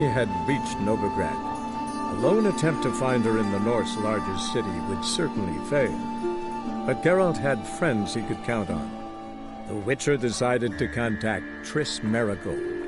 He had reached Novigrad. A lone attempt to find her in the North's largest city would certainly fail. But Geralt had friends he could count on. The Witcher decided to contact Triss Merigold.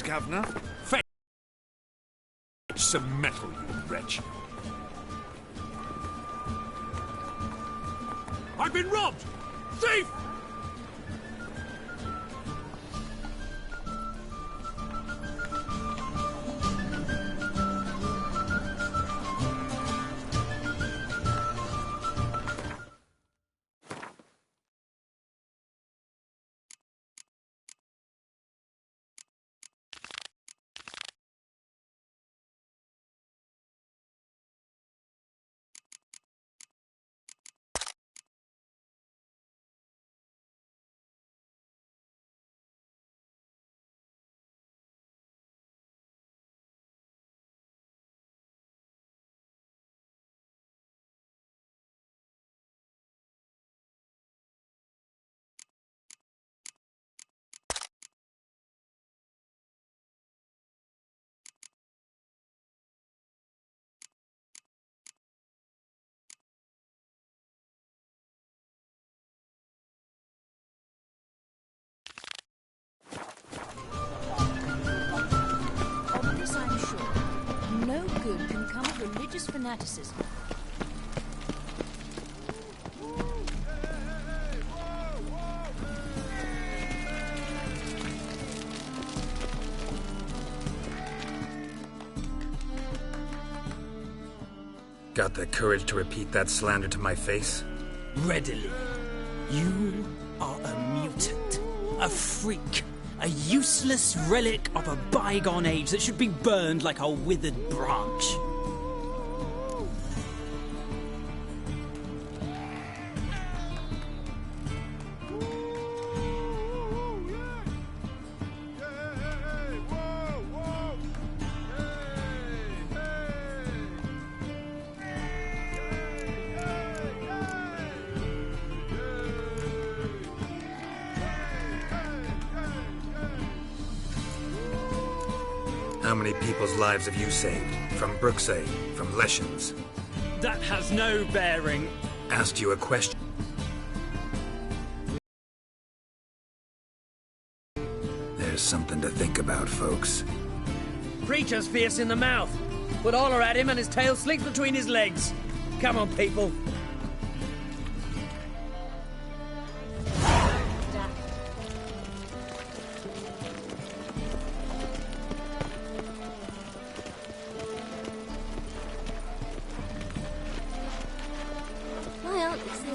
Governor, fetch some metal, you wretch. I've been robbed! Thief! Good can come of religious fanaticism. Got the courage to repeat that slander to my face? Readily. You are a mutant, a freak, a useless relic of a bygone age that should be burned like a withered branch. How many people's lives have you saved? From Bruxelles, from Leshens? That has no bearing. Asked you a question. There's something to think about, folks. Preacher's fierce in the mouth. Put holler at him and his tail slick between his legs. Come on, people.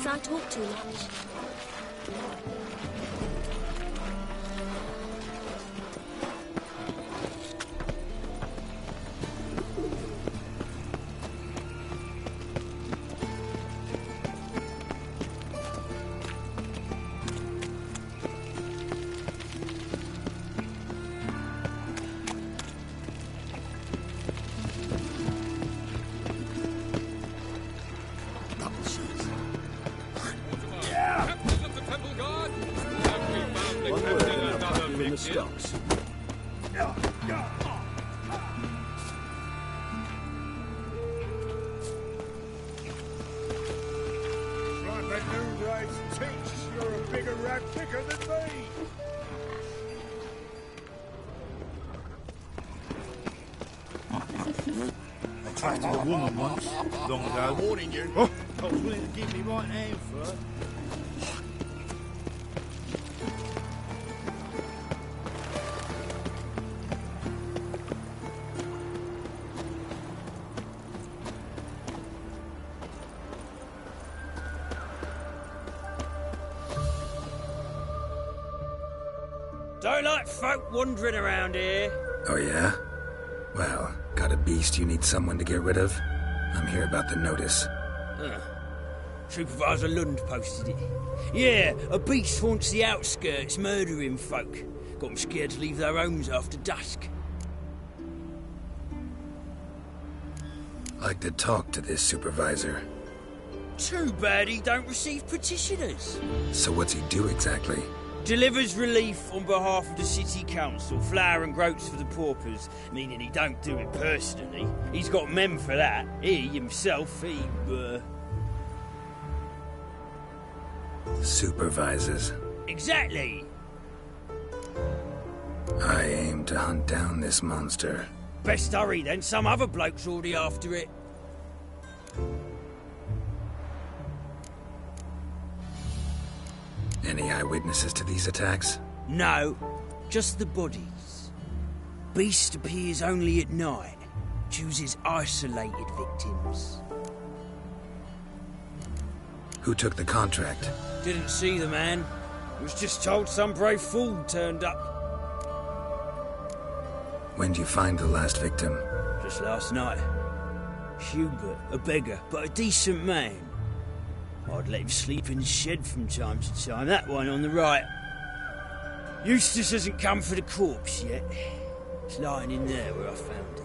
I talk too much. quicker than me! I tried to a woman once, long ago. Warning you. Oh. I was willing to give me right hand for her. Don't like folk wandering around here. Oh, yeah? Well, got a beast you need someone to get rid of? I'm here about the notice. Supervisor Lund posted it. Yeah, a beast haunts the outskirts, murdering folk. Got them scared to leave their homes after dusk. Like to talk to this supervisor. Too bad he don't receive petitioners. So what's he do exactly? Delivers relief on behalf of the city council, flour and groats for the paupers, meaning he don't do it personally. He's got men for that. He, himself, Supervises. Exactly. I aim to hunt down this monster. Best hurry then, some other bloke's already after it. Any eyewitnesses to these attacks? No, just the bodies. Beast appears only at night. Chooses isolated victims. Who took the contract? Didn't see the man. Was just told some brave fool turned up. When'd you find the last victim? Just last night. Hubert, a beggar, but a decent man. I'd let him sleep in the shed from time to time. That one on the right. Eustace hasn't come for the corpse yet. It's lying in there where I found it.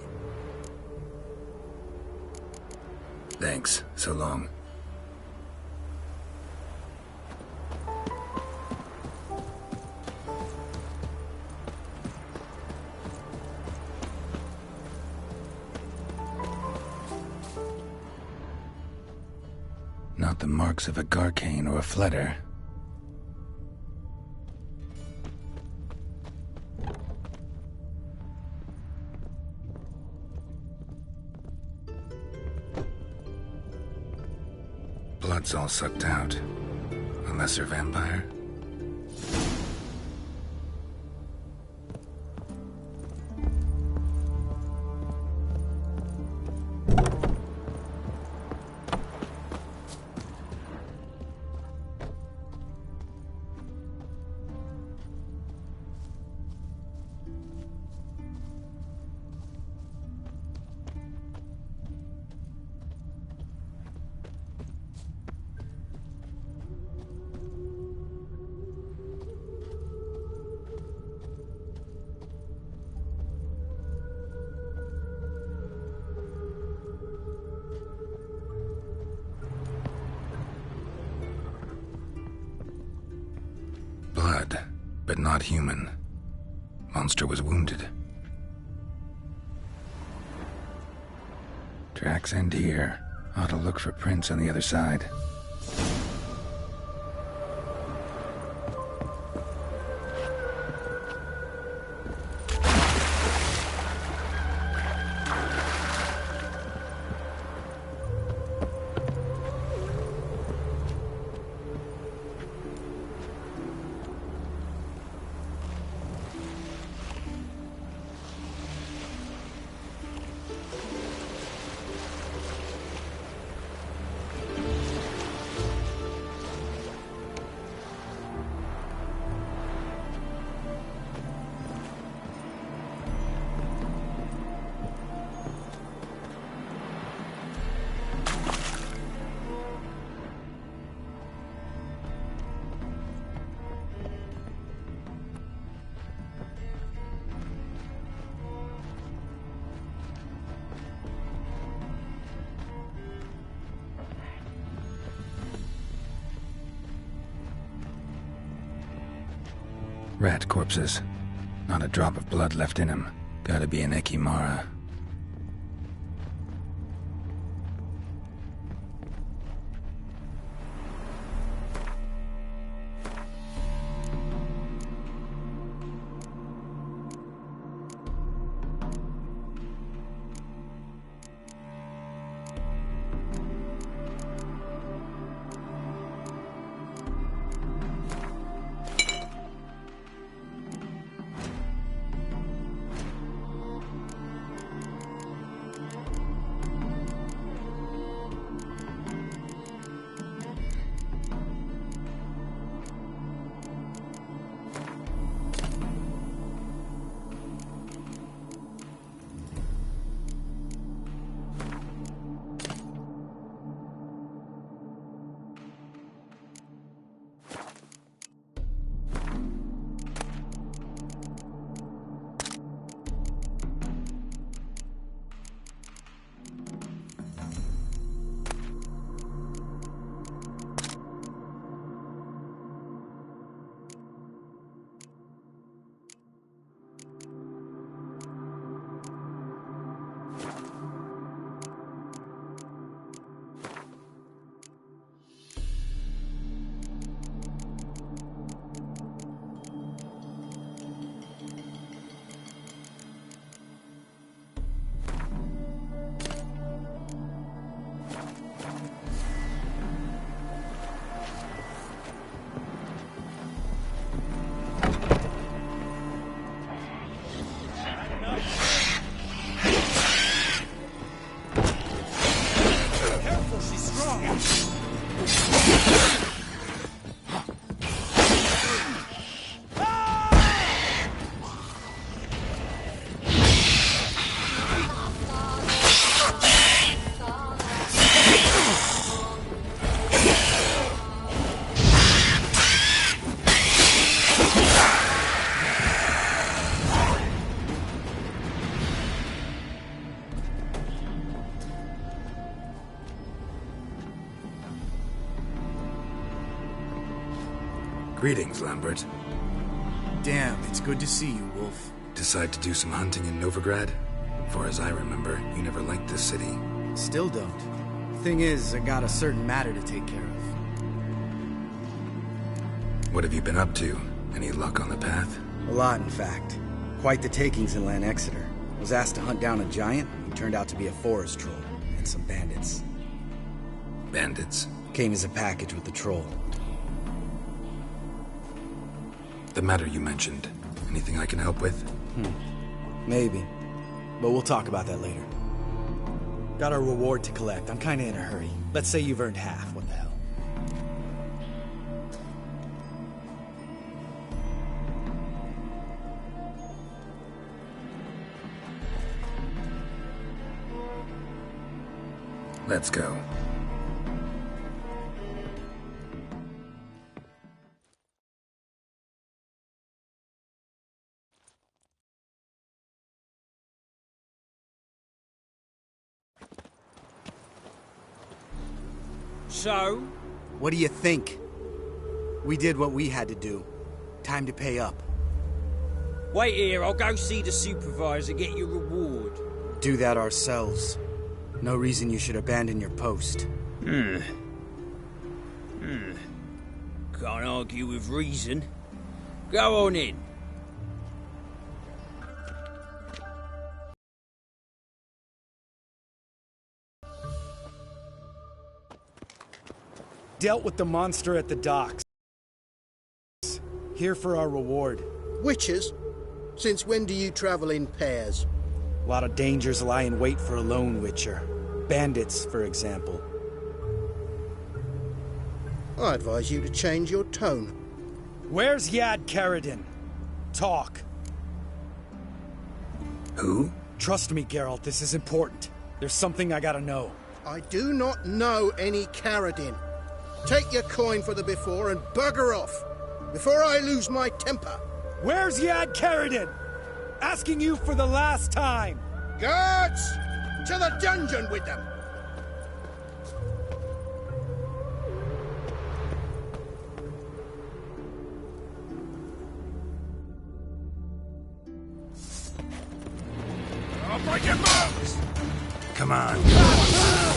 Thanks. So long. Not the marks of a Garcane or a Fletter. Blood's all sucked out. A lesser vampire? Blood, but not human. Monster was wounded. Tracks end here. Ought to look for prints on the other side. Rat corpses. Not a drop of blood left in him. Gotta be an Ekimara. Greetings, Lambert. Damn, it's good to see you, Wolf. Decide to do some hunting in Novigrad? Far as I remember, you never liked this city. Still don't. Thing is, I got a certain matter to take care of. What have you been up to? Any luck on the path? A lot, in fact. Quite the takings in Lan Exeter. Was asked to hunt down a giant, who turned out to be a forest troll, and some bandits. Bandits? Came as a package with the troll. The matter you mentioned. Anything I can help with? Maybe. But we'll talk about that later. Got a reward to collect. I'm kinda in a hurry. Let's say you've earned half. What the hell? Let's go. So? What do you think? We did what we had to do. Time to pay up. Wait here, I'll go see the supervisor, get your reward. Do that ourselves. No reason you should abandon your post. Can't argue with reason. Go on in. Dealt with the monster at the docks. Here for our reward. Witches? Since when do you travel in pairs? A lot of dangers lie in wait for a lone witcher. Bandits, for example. I advise you to change your tone. Where's Yad Karadin? Talk. Who? Trust me, Geralt, this is important. There's something I gotta know. I do not know any Karadin. Take your coin for the before and bugger off, before I lose my temper. Where's Yad Karadin? Asking you for the last time. Guards! To the dungeon with them! I'll break your bones! Come on.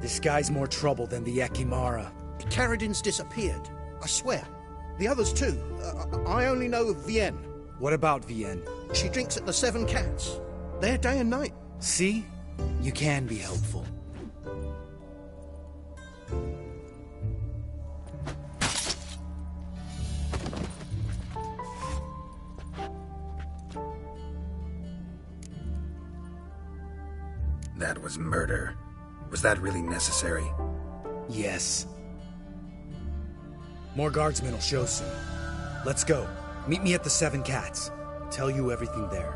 This guy's more trouble than the Ekimara. Karadin's disappeared, I swear. The others too. I only know of Vienne. What about Vienne? She drinks at the Seven Cats. There day and night. See? You can be helpful. That was murder. Was that really necessary? Yes. More guardsmen will show soon. Let's go. Meet me at the Seven Cats. Tell you everything there.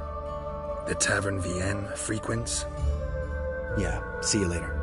The Tavern Vienne frequents? Yeah, see you later.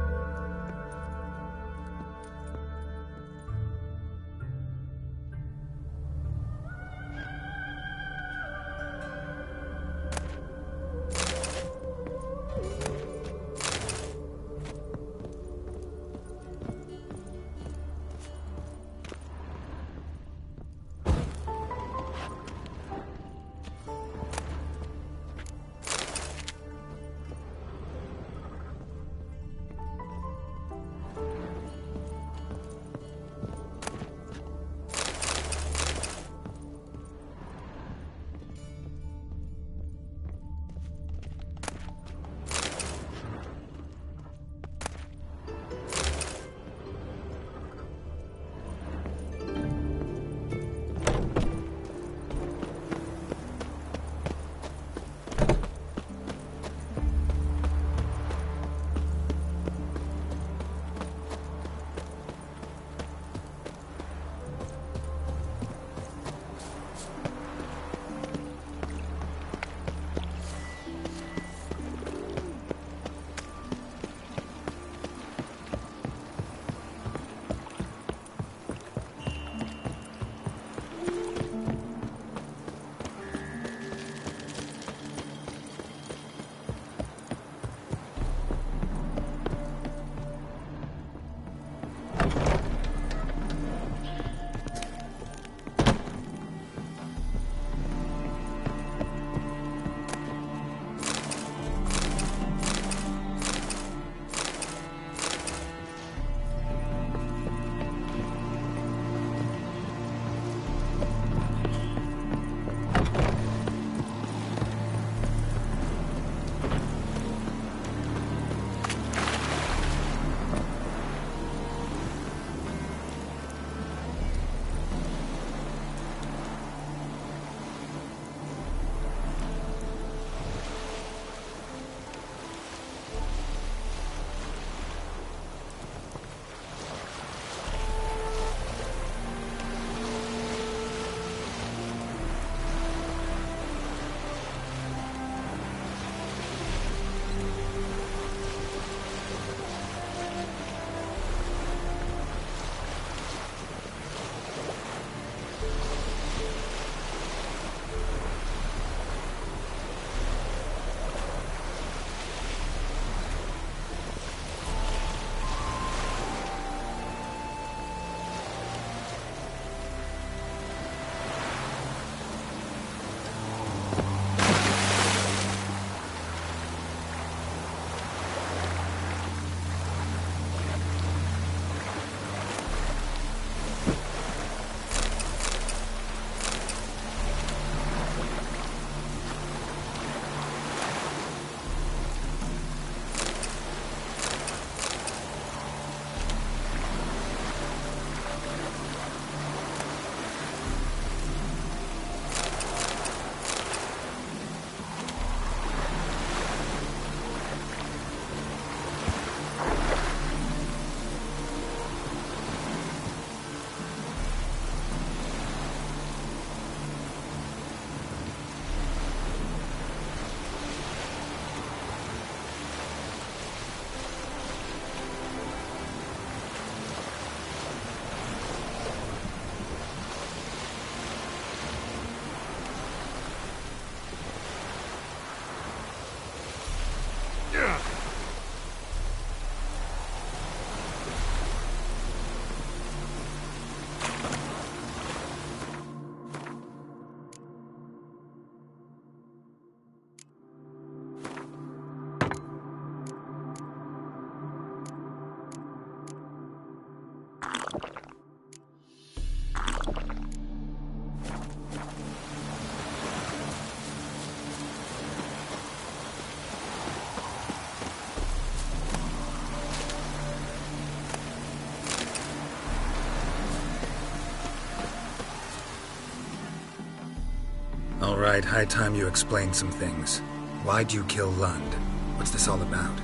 All right, high time you explained some things. Why'd you kill Lund? What's this all about?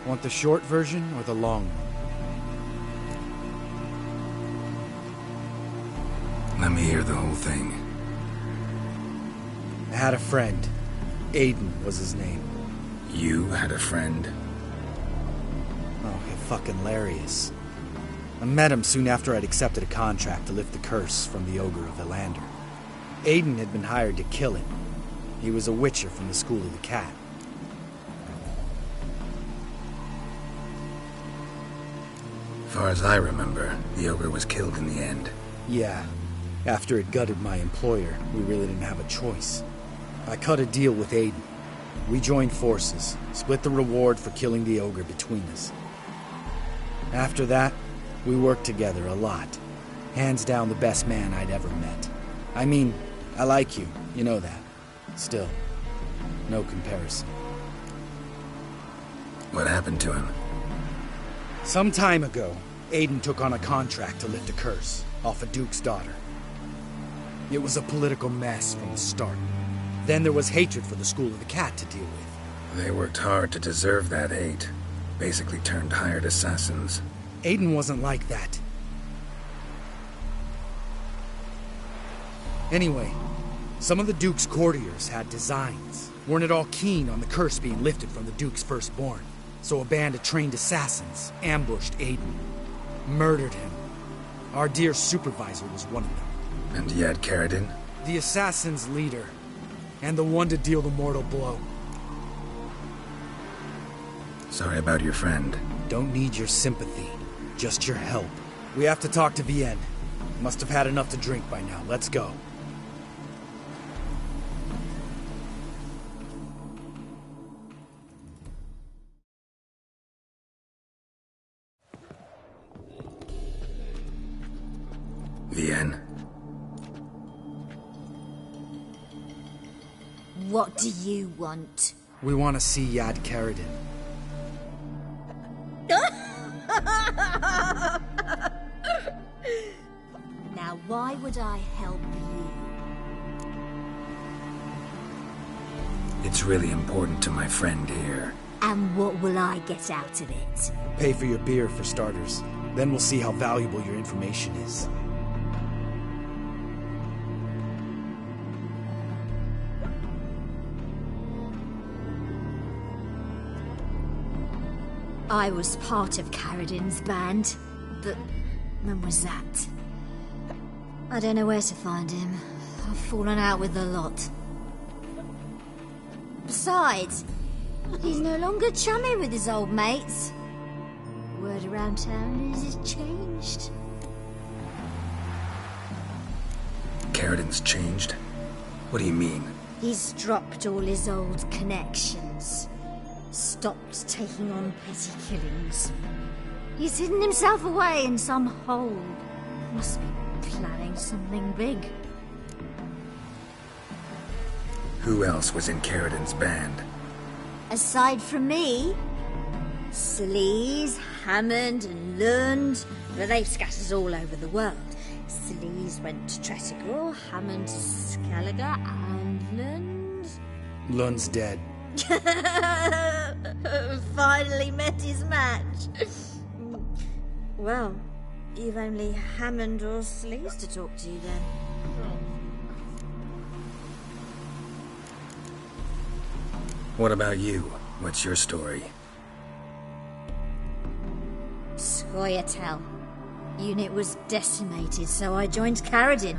Want the short version or the long one? Let me hear the whole thing. I had a friend. Aiden was his name. You had a friend? Oh, fucking hilarious. I met him soon after I'd accepted a contract to lift the curse from the Ogre of Elander. Aiden had been hired to kill him. He was a witcher from the School of the Cat. Far as I remember, the Ogre was killed in the end. Yeah. After it gutted my employer, we really didn't have a choice. I cut a deal with Aiden. We joined forces, split the reward for killing the Ogre between us. After that, we worked together a lot. Hands down the best man I'd ever met. I mean, I like you, you know that. Still, no comparison. What happened to him? Some time ago, Aiden took on a contract to lift a curse off a duke's daughter. It was a political mess from the start. Then there was hatred for the School of the Cat to deal with. They worked hard to deserve that hate. Basically turned hired assassins. Aiden wasn't like that. Anyway, some of the Duke's courtiers had designs. Weren't at all keen on the curse being lifted from the Duke's firstborn. So a band of trained assassins ambushed Aiden. Murdered him. Our dear supervisor was one of them. And you had Carradine? The assassin's leader. And the one to deal the mortal blow. Sorry about your friend. Don't need your sympathy. Just your help. We have to talk to Vienne. Must have had enough to drink by now. Let's go. Vienne? What do you want? We want to see Yad Carradine. Now, why would I help you? It's really important to my friend here. And what will I get out of it? Pay for your beer, for starters. Then we'll see how valuable your information is. I was part of Carradine's band, but when was that? I don't know where to find him. I've fallen out with a lot. Besides, he's no longer chummy with his old mates. Word around town is he's changed. Carradine's changed? What do you mean? He's dropped all his old connections. Stopped taking on petty killings. He's hidden himself away in some hole. Must be planning something big. Who else was in Carradine's band? Aside from me, Sleaze, Hammond and Lund, but they've scattered all over the world. Sleaze went to Tretigor, Hammond to Skellige, and Lund... Lund's dead. Finally met his match. Well, you've only Hammond or Sleaze to talk to then. What about you? What's your story? Scoia'tael. Unit was decimated, so I joined Carradine.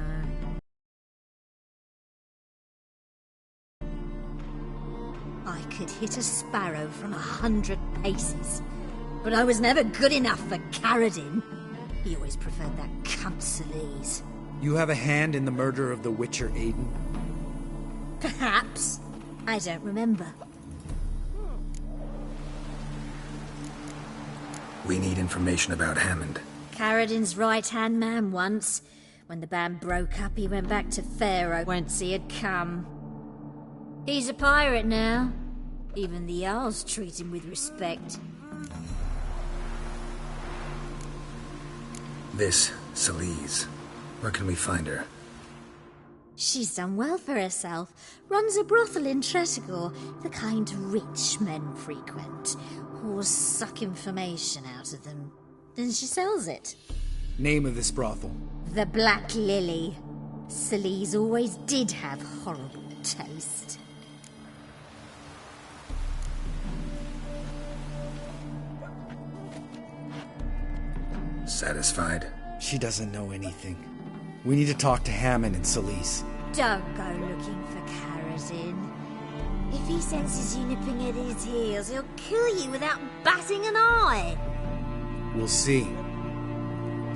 I could hit a sparrow from 100 paces, but I was never good enough for Carradine. He always preferred that cunt Sleaze. You have a hand in the murder of the Witcher Aiden? Perhaps. I don't remember. We need information about Hammond. Carradine's right-hand man once. When the band broke up, he went back to Pharaoh, whence he had come. He's a pirate now. Even the Jarls treat him with respect. This, Sleaze. Where can we find her? She's done well for herself. Runs a brothel in Tretigor, the kind rich men frequent. Whores suck information out of them. Then she sells it. Name of this brothel? The Black Lily. Salise always did have horrible taste. Satisfied? She doesn't know anything. We need to talk to Hammond and Salise. Don't go looking for Carradine. If he senses you nipping at his heels, he'll kill you without batting an eye. We'll see.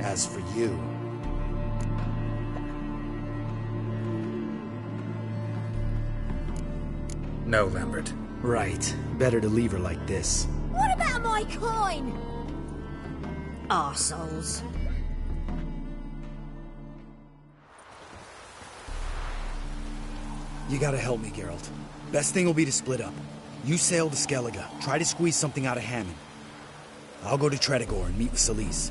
As for you... No, Lambert. Right. Better to leave her like this. What about my coin? Arseholes. You gotta help me, Geralt. Best thing will be to split up. You sail to Skellige. Try to squeeze something out of Hammond. I'll go to Tretigor and meet with Salise.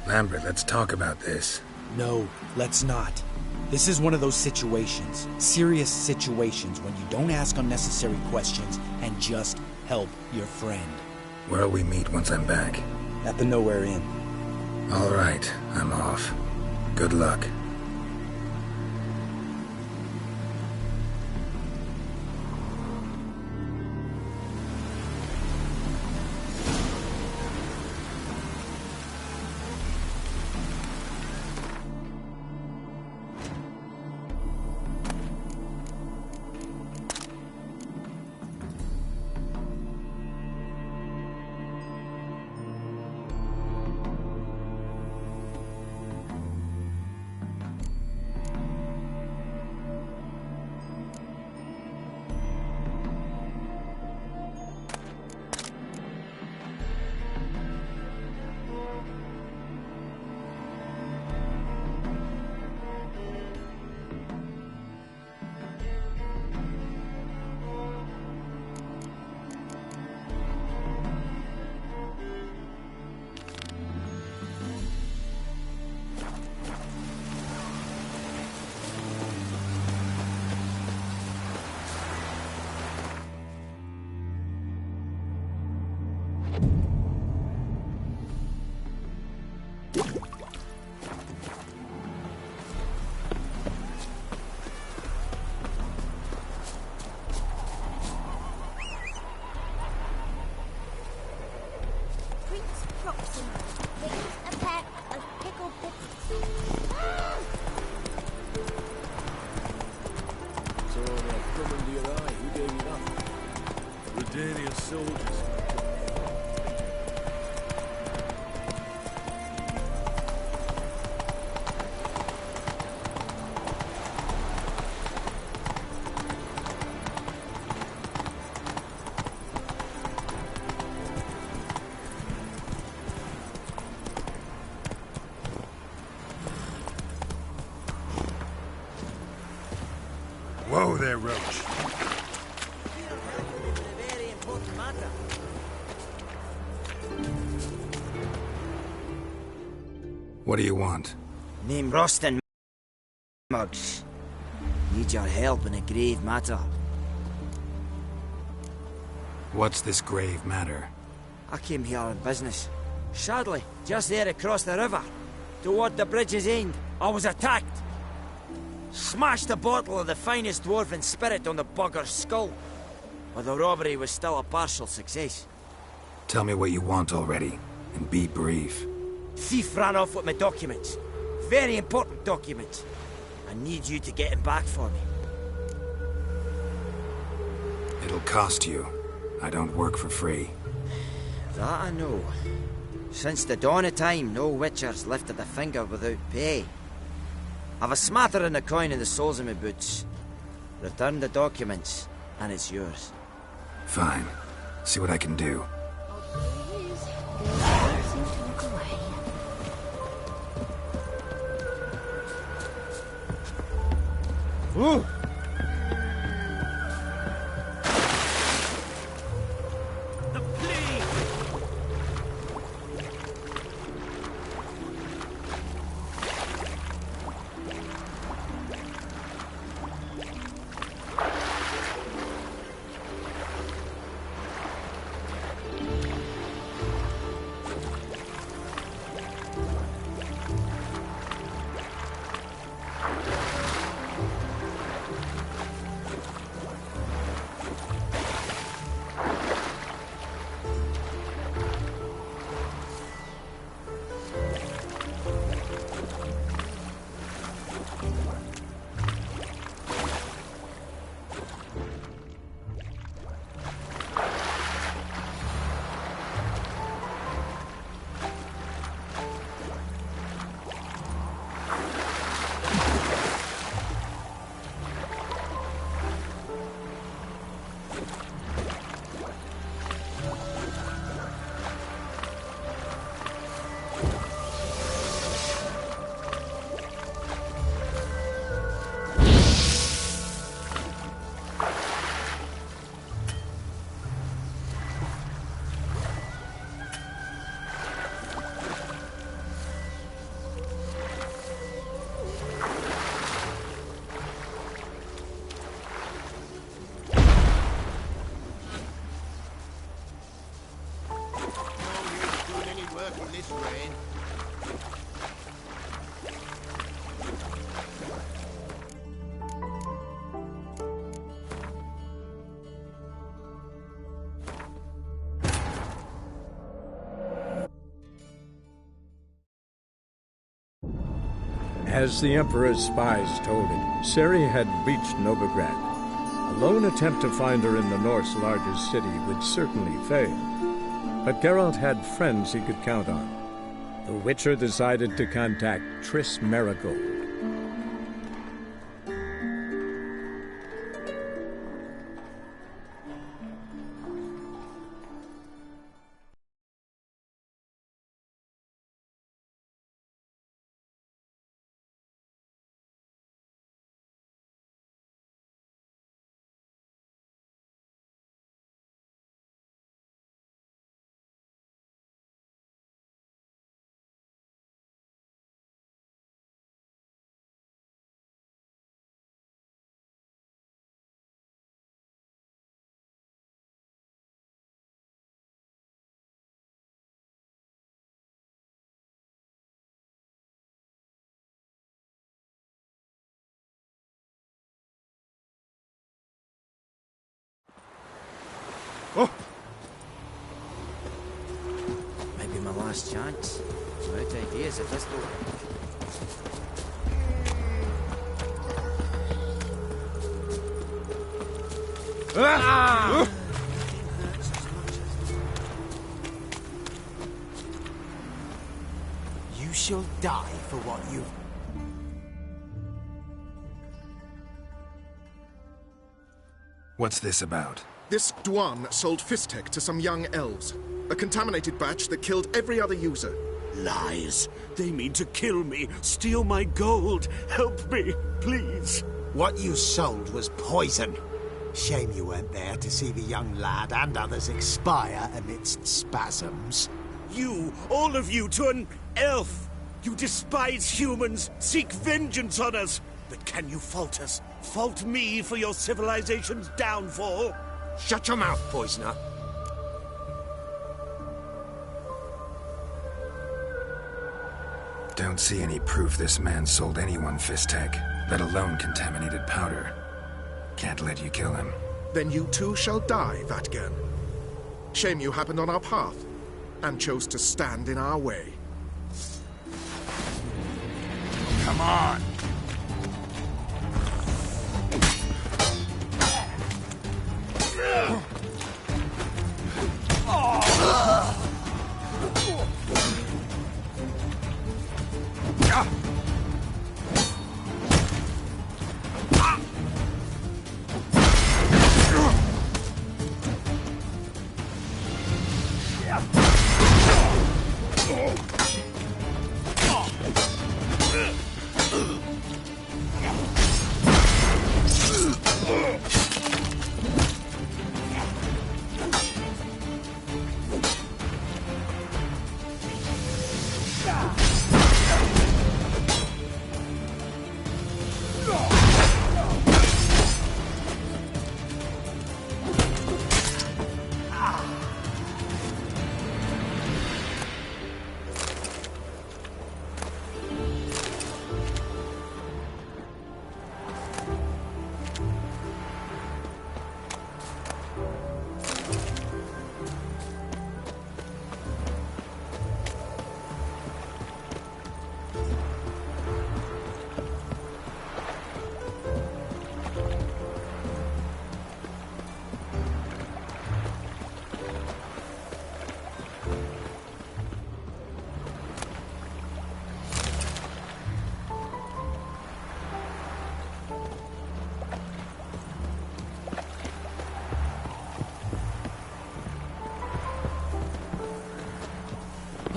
Lambert, let's talk about this. No, let's not. This is one of those situations, serious situations, when you don't ask unnecessary questions and just help your friend. Where'll we meet once I'm back? At the Nowhere Inn. All right, I'm off. Good luck. Whoa there, Roach. What do you want? Name Rostin Muggs. Need your help in a grave matter. What's this grave matter? I came here on business. Sadly, just there across the river, toward the bridge's end, I was attacked. Smashed a bottle of the finest dwarven spirit on the bugger's skull. But the robbery was still a partial success. Tell me what you want already, and be brief. Thief ran off with my documents. Very important documents. I need you to get him back for me. It'll cost you. I don't work for free. That I know. Since the dawn of time, no witcher's lifted a finger without pay. I've a smattering of coin in the soles of my boots. Return the documents, and it's yours. Fine. See what I can do. Ooh! As the Emperor's spies told him, Ciri had reached Novigrad. A lone attempt to find her in the North's largest city would certainly fail. But Geralt had friends he could count on. The Witcher decided to contact Triss Merigold. Oh! Maybe my last chance. I'm out of ideas at this point. Ah! You shall die for what you've... What's this about? This Dwan sold Fistek to some young elves. A contaminated batch that killed every other user. Lies. They mean to kill me, steal my gold. Help me, please. What you sold was poison. Shame you weren't there to see the young lad and others expire amidst spasms. You, all of you, to an elf. You despise humans, seek vengeance on us. But can you fault us? Fault me for your civilization's downfall? Shut your mouth, poisoner. Don't see any proof this man sold anyone Fistek, let alone contaminated powder. Can't let you kill him. Then you too shall die, Vatgern. Shame you happened on our path, and chose to stand in our way. Come on!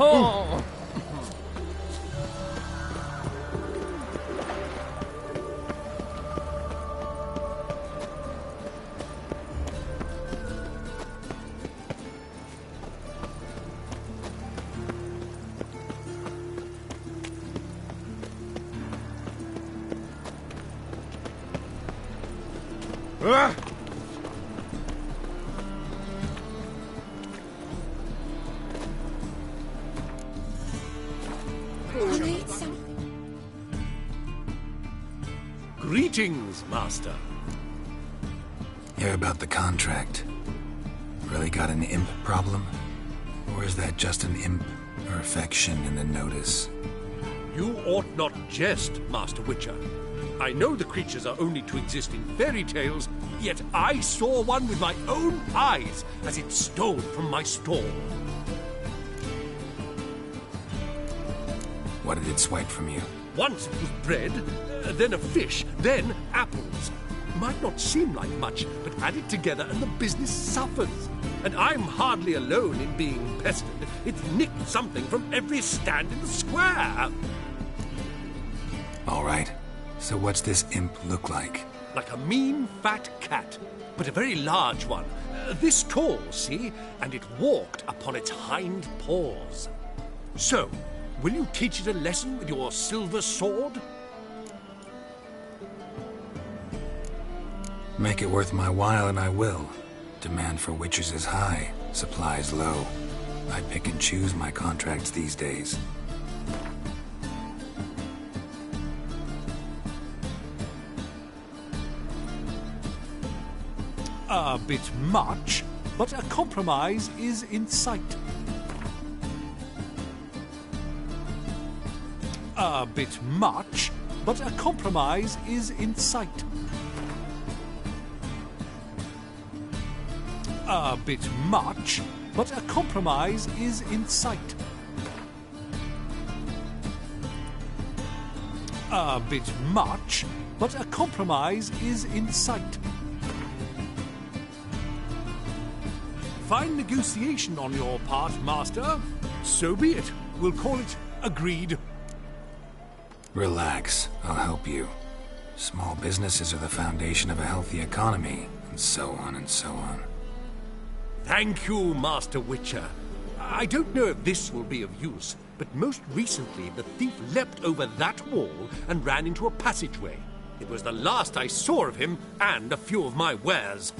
Oh! Ah! Greetings, Master. Hear about the contract. Really got an imp problem? Or is that just an imp or affection in the notice? You ought not jest, Master Witcher. I know the creatures are only to exist in fairy tales, yet I saw one with my own eyes as it stole from my stall. What did it swipe from you? Once it was bread, then a fish, then apples. Might not seem like much, but add it together and the business suffers. And I'm hardly alone in being pestered. It's nicked something from every stand in the square. All right. So what's this imp look like? Like a mean, fat cat, but a very large one. This tall, see? And it walked upon its hind paws. So, will you teach it a lesson with your silver sword? Make it worth my while and I will. Demand for witches is high, supplies low. I pick and choose my contracts these days. A bit much, but a compromise is in sight. A bit much, but a compromise is in sight. A bit much, but a compromise is in sight. A bit much, but a compromise is in sight. Fine negotiation on your part, Master. So be it. We'll call it agreed. Relax, I'll help you. Small businesses are the foundation of a healthy economy, and so on and so on. Thank you, Master Witcher. I don't know if this will be of use, but most recently the thief leapt over that wall and ran into a passageway. It was the last I saw of him and a few of my wares.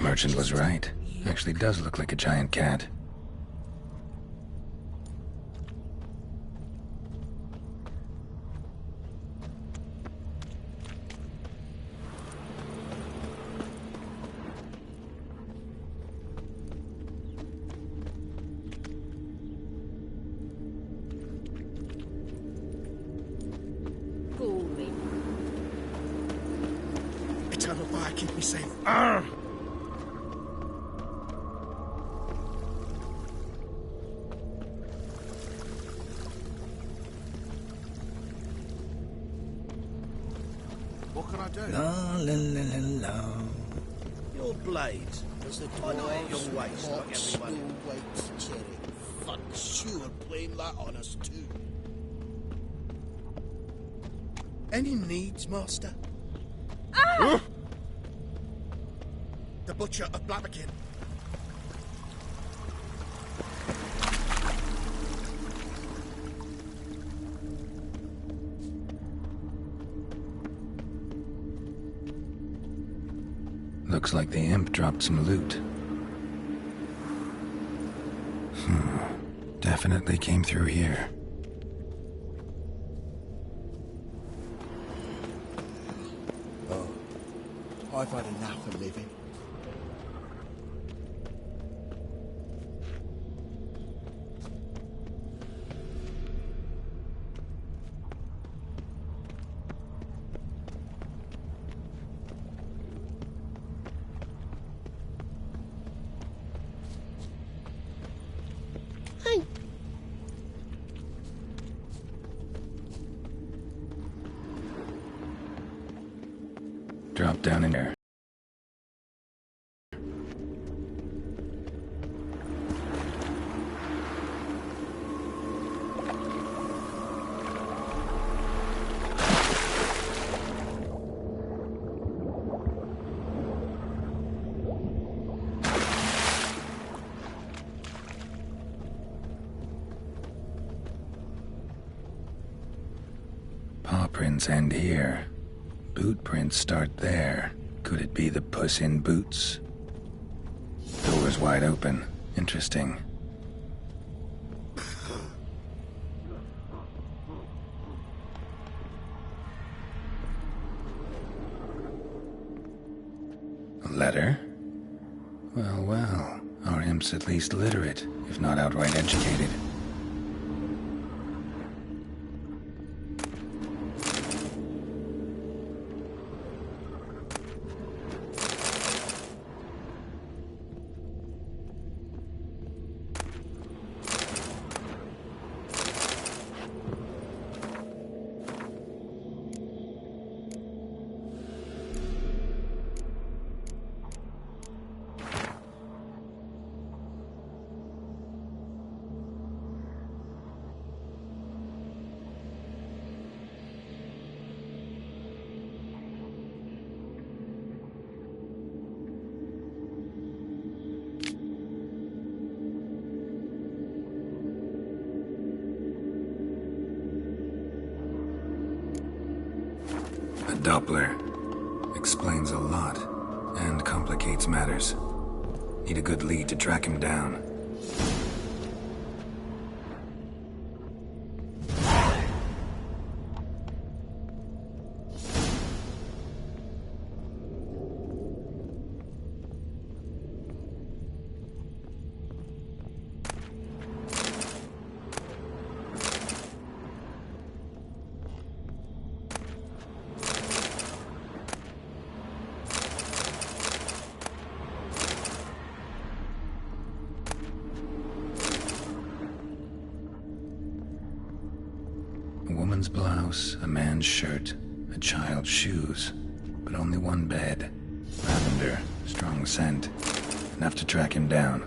Merchant was right. Actually does look like a giant cat. Eternal fire, keep me safe. Arr! What can I do? La la la la la. Your blades. As the I know dwarves your waist, hot like snow everybody. waits cherry. Fudge, you and blame that on us too. Any needs, master? Ah! The butcher of Blaviken. Looks like the imp dropped some loot. Definitely came through here. Oh, I've had enough of living. Drop down in there. Paw prints end here. Boot prints start there. Could it be the Puss in Boots? Door's wide open. Interesting. Perhaps at least literate, if not outright educated. A Doppler. Explains a lot, and complicates matters. Need a good lead to track him down. A woman's blouse, a man's shirt, a child's shoes, but only one bed. Lavender, strong scent, enough to track him down.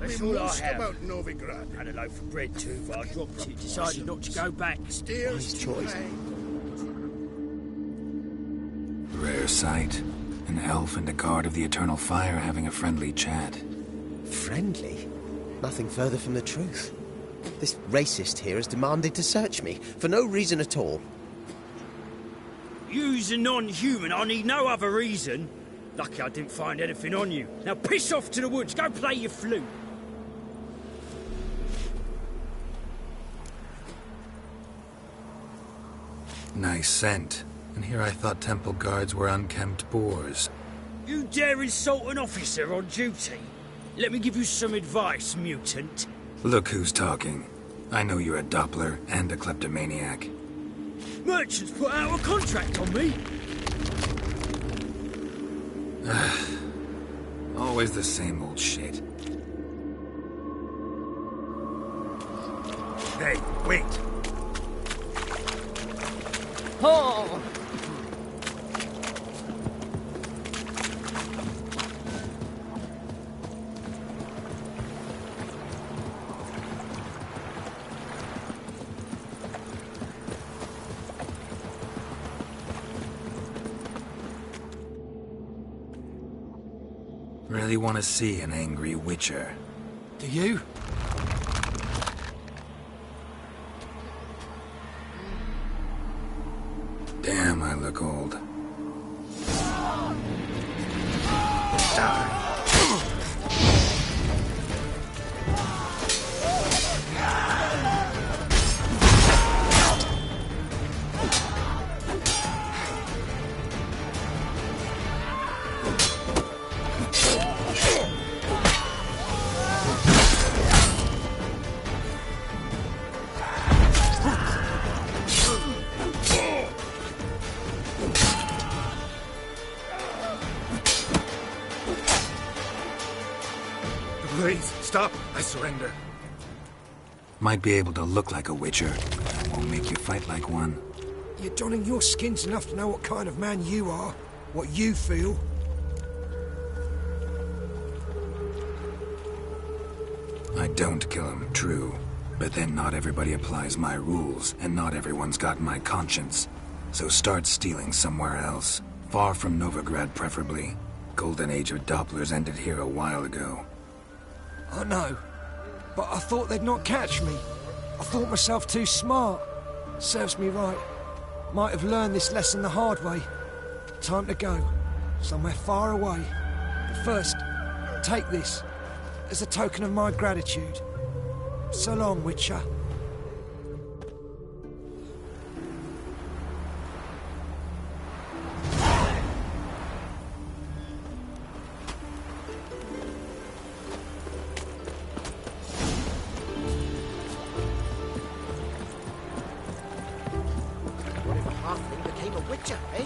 That's me most about Novigrad. Had a loaf of bread too, but I dropped it. Decided not to go back. Steers choice. Rare sight. An elf and a guard of the Eternal Fire having a friendly chat. Friendly? Nothing further from the truth. This racist here has demanded to search me, for no reason at all. You's a non-human. I need no other reason. Lucky I didn't find anything on you. Now piss off to the woods. Go play your flute. Nice scent. And here I thought temple guards were unkempt boors. You dare insult an officer on duty? Let me give you some advice, mutant. Look who's talking. I know you're a Doppler and a kleptomaniac. Merchants put out a contract on me. Always the same old shit. Hey, wait! Oh! Really want to see an angry witcher. Do you? Damn, I look old. Please, stop. I surrender. Might be able to look like a witcher. Won't make you fight like one. You're donning your skins enough to know what kind of man you are, what you feel. I don't kill him, true. But then not everybody applies my rules, and not everyone's got my conscience. So start stealing somewhere else. Far from Novigrad, preferably. Golden age of Dopplers ended here a while ago. I know, but I thought they'd not catch me. I thought myself too smart. Serves me right. Might have learned this lesson the hard way. Time to go. Somewhere far away. But first, take this as a token of my gratitude. So long, Witcher. What if a halfling became a witcher, eh?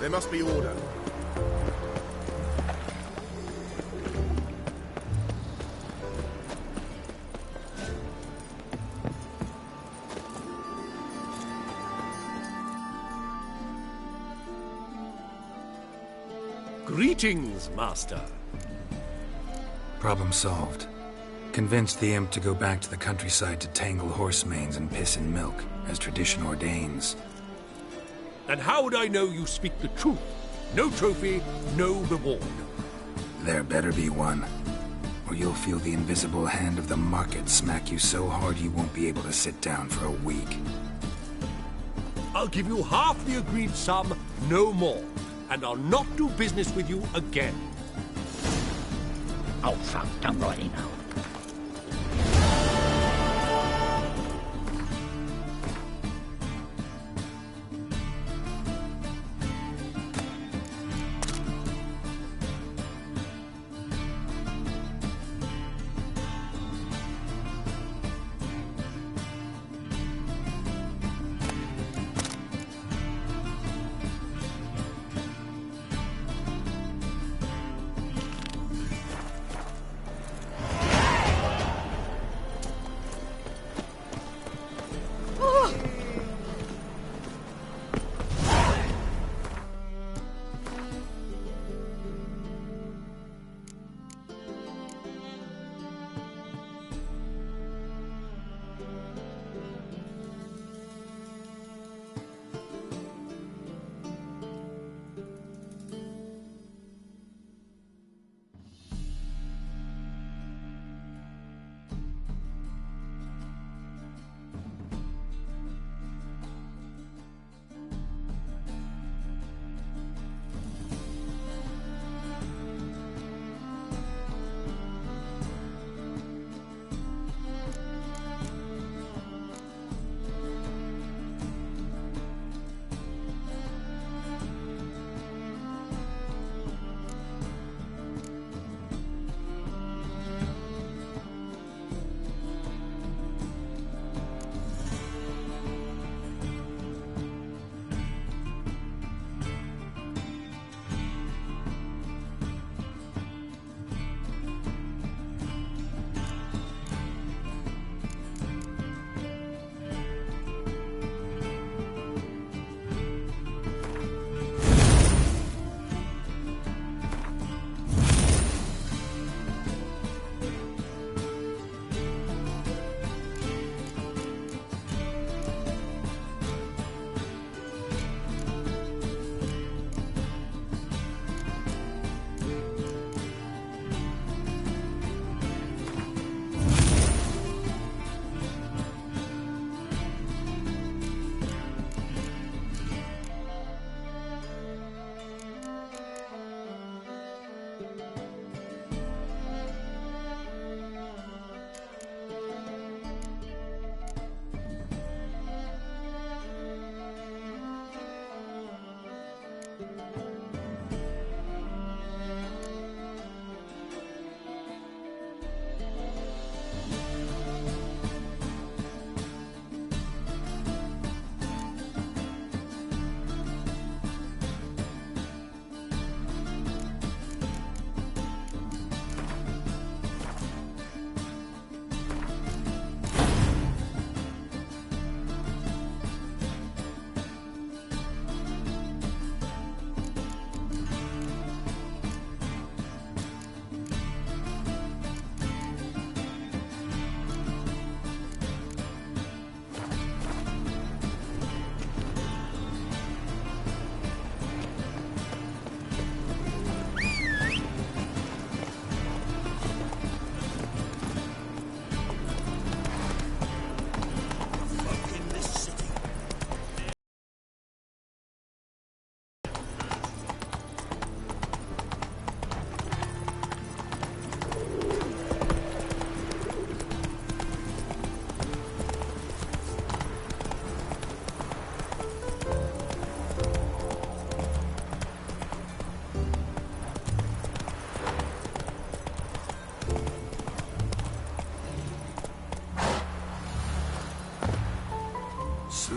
There must be order. Greetings, Master. Problem solved. Convinced the imp to go back to the countryside to tangle horse manes and piss in milk, as tradition ordains. And how would I know you speak the truth? No trophy, no reward. There better be one. Or you'll feel the invisible hand of the market smack you so hard you won't be able to sit down for a week. I'll give you half the agreed sum, no more. And I'll not do business with you again. Oh, fuck, don't write email.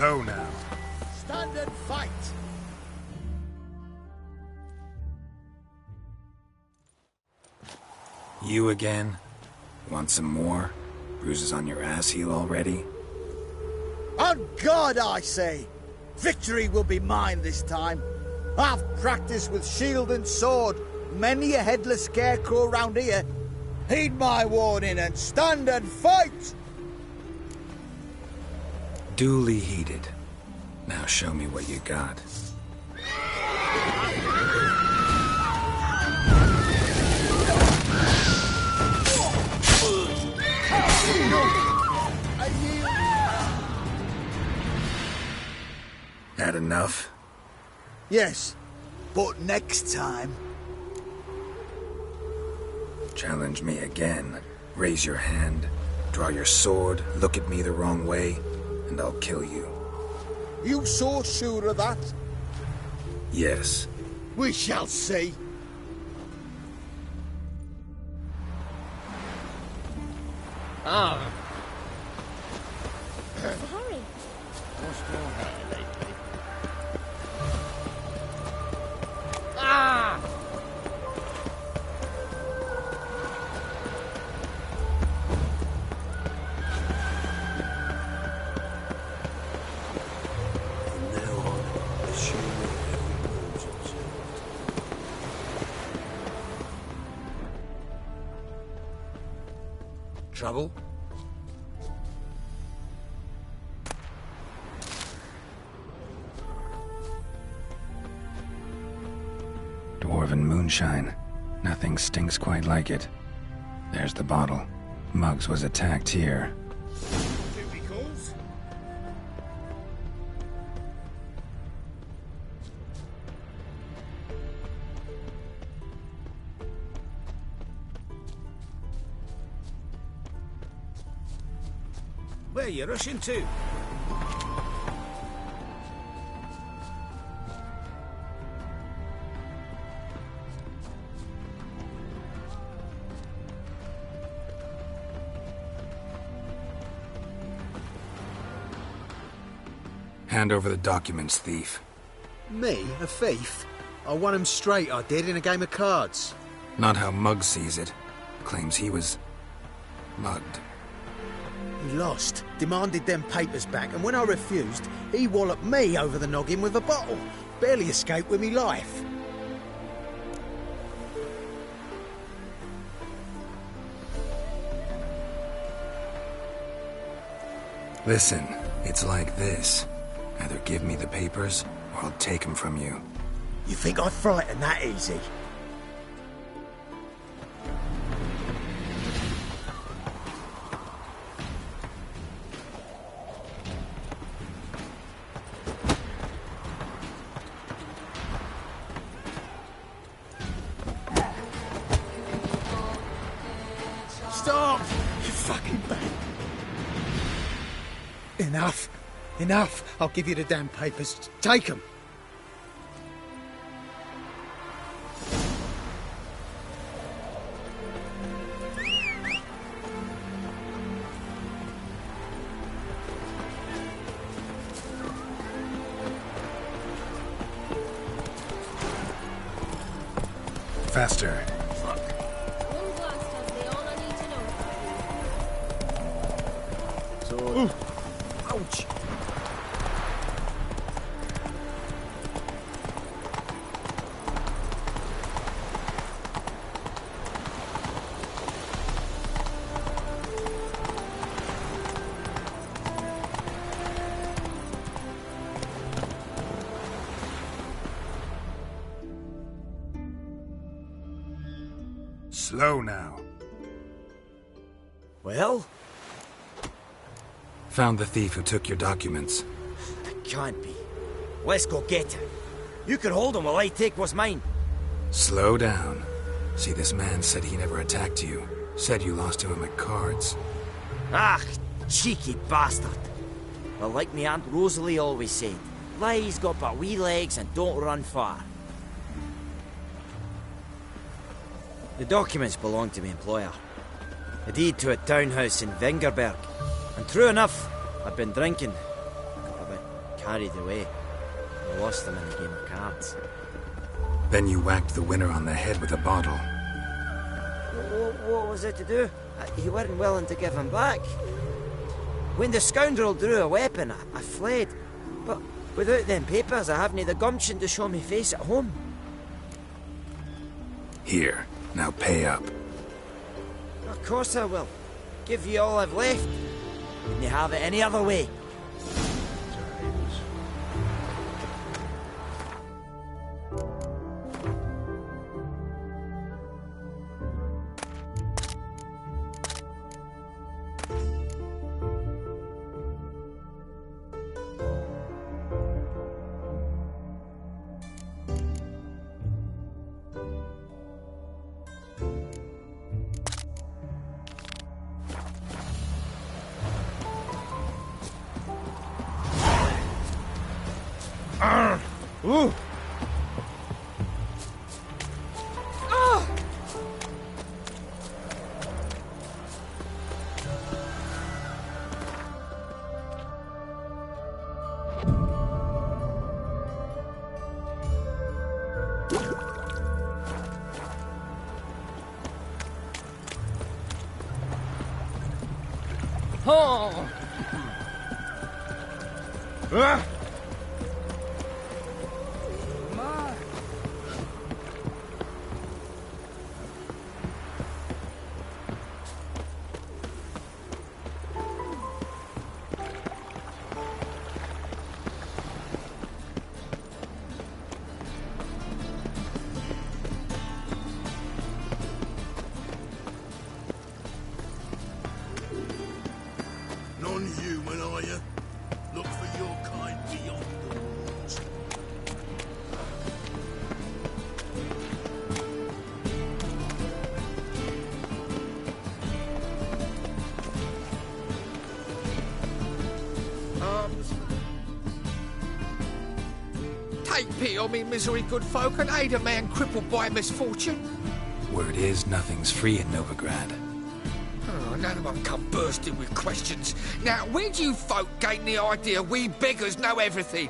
Slow now. Stand and fight! You again? Want some more? Bruises on your ass heel already? On God, I say! Victory will be mine this time. I've practiced with shield and sword. Many a headless scarecrow round here. Heed my warning and stand and fight! Duly heeded. Now show me what you got. That enough? Yes, but next time. Challenge me again. Raise your hand, draw your sword, look at me the wrong way, and I'll kill you. You so sure of that? Yes. We shall see. Ah. Hurry. What's your hair lately? Ah! From now on, assume that every move's observed. Trouble? Dwarven moonshine. Nothing stinks quite like it. There's the bottle. Muggs was attacked here. Cubicles? Where you rushing to? Hand over the documents, thief. Me, a thief? I won him straight, I did, in a game of cards. Not how Muggs sees it. Claims he was mugged. He lost, demanded them papers back, and when I refused, he walloped me over the noggin with a bottle. Barely escaped with me life. Listen, it's like this. Either give me the papers, or I'll take them from you. You think I frighten that easy? Stop! You fucking bang! Enough! Enough! I'll give you the damn papers. Take them! Faster. One glass tells me all I need to know. So... Ouch! Slow now. Well? Found the thief who took your documents. It can't be. Let's go get him. You can hold him while I take what's mine. Slow down. See, this man said he never attacked you. Said you lost to him at cards. Ah, cheeky bastard. Well, like me Aunt Rosalie always said, lies got but wee legs and don't run far. The documents belong to my employer. A deed to a townhouse in Vengerberg. And true enough, I've been drinking. Got about carried away. I lost them in a game of cards. Then you whacked the winner on the head with a bottle. What was it to do? You weren't willing to give him back. When the scoundrel drew a weapon, I fled. But without them papers, I haven't the gumption to show me face at home. Here, now pay up. Of course I will. Give you all I've left. Wouldn't you have it any other way? Ooh! Oh! Ah! Non-human, are you? Look for your kind beyond the walls. Take pity on me, misery, good folk, and aid a man crippled by misfortune. Word is, nothing's free in Novigrad. Oh, none of them come bursting with questions. Now, where do you folk gain the idea we beggars know everything?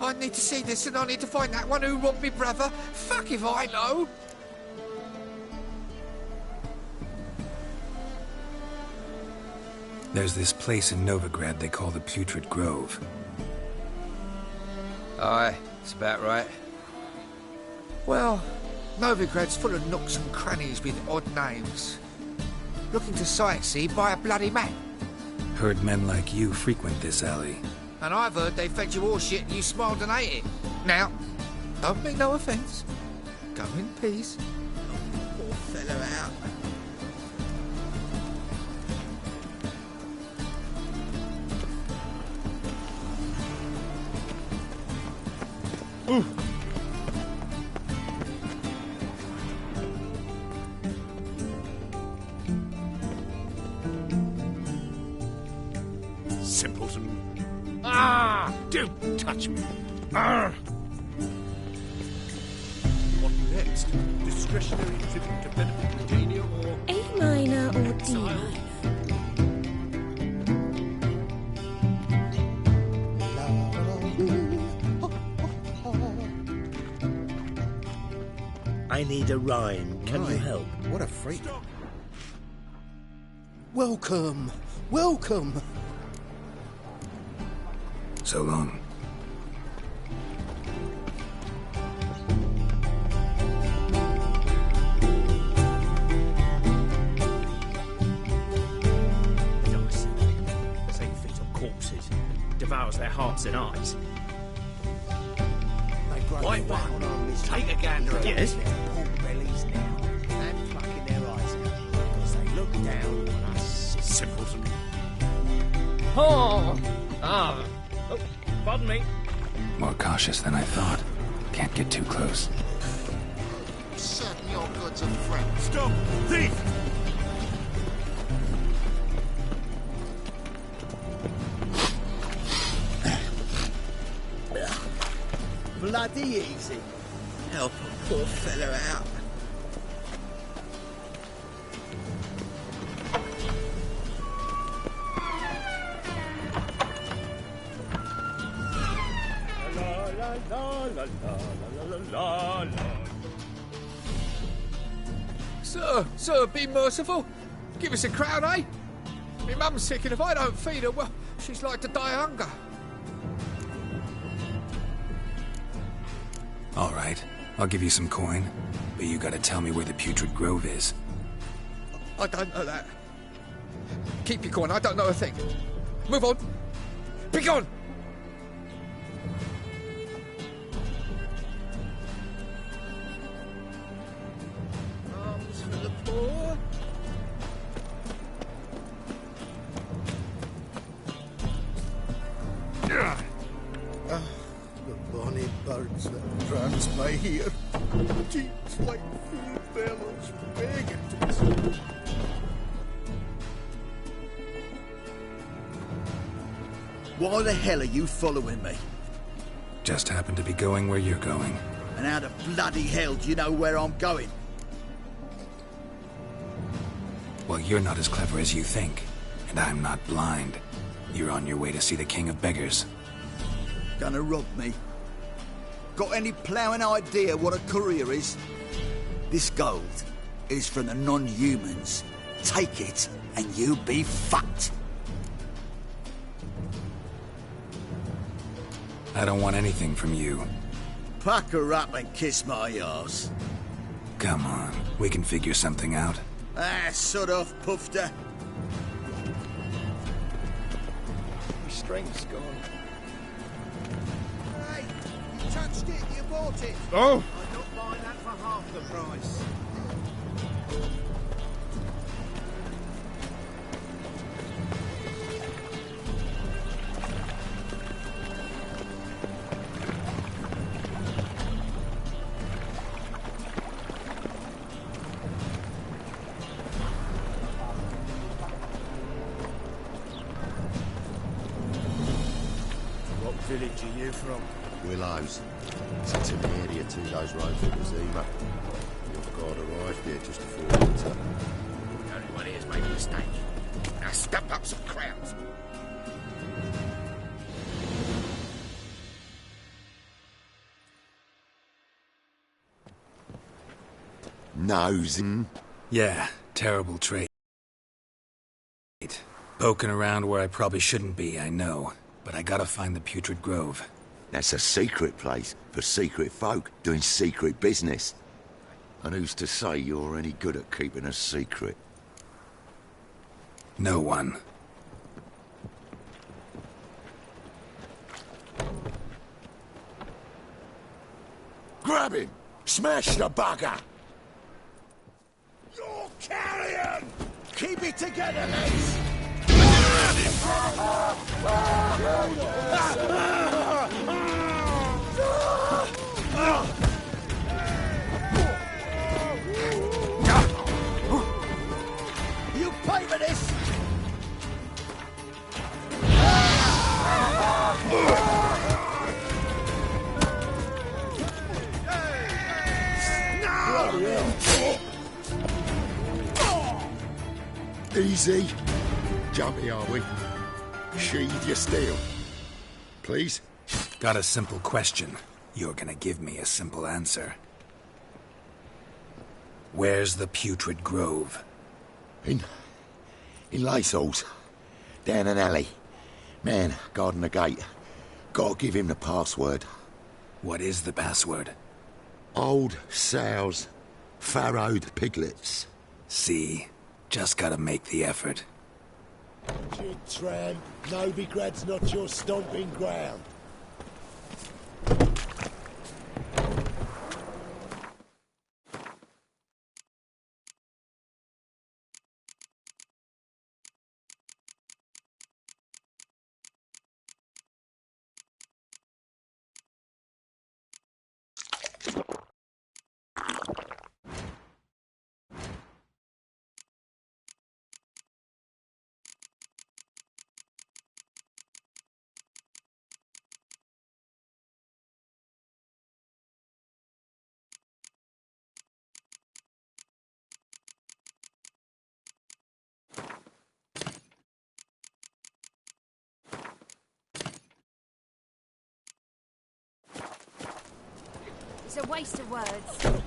I need to see this, and I need to find that one who robbed me brother. Fuck if I know. There's this place in Novigrad they call the Putrid Grove. Aye, it's about right. Well, Novigrad's full of nooks and crannies with odd names. Looking to sightsee, buy a bloody map. Heard men like you frequent this alley. And I've heard they fed you all shit and you smiled and ate it. Now, don't mean no offence. Go in peace. Poor fellow out. Ooh. Simpleton. Ah! Don't touch me. Ah! What next? Discretionary tribute to benefit Regina or... A minor or D minor? I need a rhyme. Can you Right. help? What a freak. Welcome. Welcome. So long. Same feet on corpses. Devours their hearts and eyes. Right one. Take a gander at Yes? their pork bellies now and plucking their eyes out because they look down on us. Simpleton. Oh! Ah! Oh, pardon me. More cautious than I thought. Can't get too close. Certain your goods are friends. Stop! Thief! Bloody easy. Help a poor fellow out. la la. Sir, be merciful. Give us a crown, eh? My mum's sick, and if I don't feed her, well, she's like to die of hunger. All right, I'll give you some coin, but you gotta tell me where the Putrid Grove is. I don't know that. Keep your coin, I don't know a thing. Move on. Be gone! Arms for the poor. The bonny birds that prance by here. Cheeks like fool fellows begging. Why the hell are you following me? Just happen to be going where you're going. And how the bloody hell do you know where I'm going? Well, you're not as clever as you think, and I'm not blind. You're on your way to see the King of Beggars. Gonna rob me? Got any ploughing idea what a courier is? This gold is from the non-humans. Take it, and you'll be fucked. I don't want anything from you. Pack her up and kiss my arse. Come on, we can figure something out. Ah, sod off, Pufter. My strength's gone. Hey, you touched it, you bought it. Oh! I don't buy that for half the price. What village are you from? Willows. It's in the area 2 days' road from Zima. Your guard arrived here just before winter. The only one here's made a mistake. Now step up some crowns. Nosing. Yeah, terrible trait. Poking around where I probably shouldn't be, I know. But I gotta find the Putrid Grove. That's a secret place for secret folk doing secret business. And who's to say you're any good at keeping a secret? No one. Grab him! Smash the bugger! You're carrion! Keep it together, lads! You pay for this! Easy. Jumpy, are we? Sheathe your steel. Please? Got a simple question. You're gonna give me a simple answer. Where's the Putrid Grove? In Lacehalls. Down an alley. Man, guarding the gate. Gotta give him the password. What is the password? Old sows. Farrowed piglets. See? Just gotta make the effort. You tramp. Novigrad's not your stomping ground. a waste of words.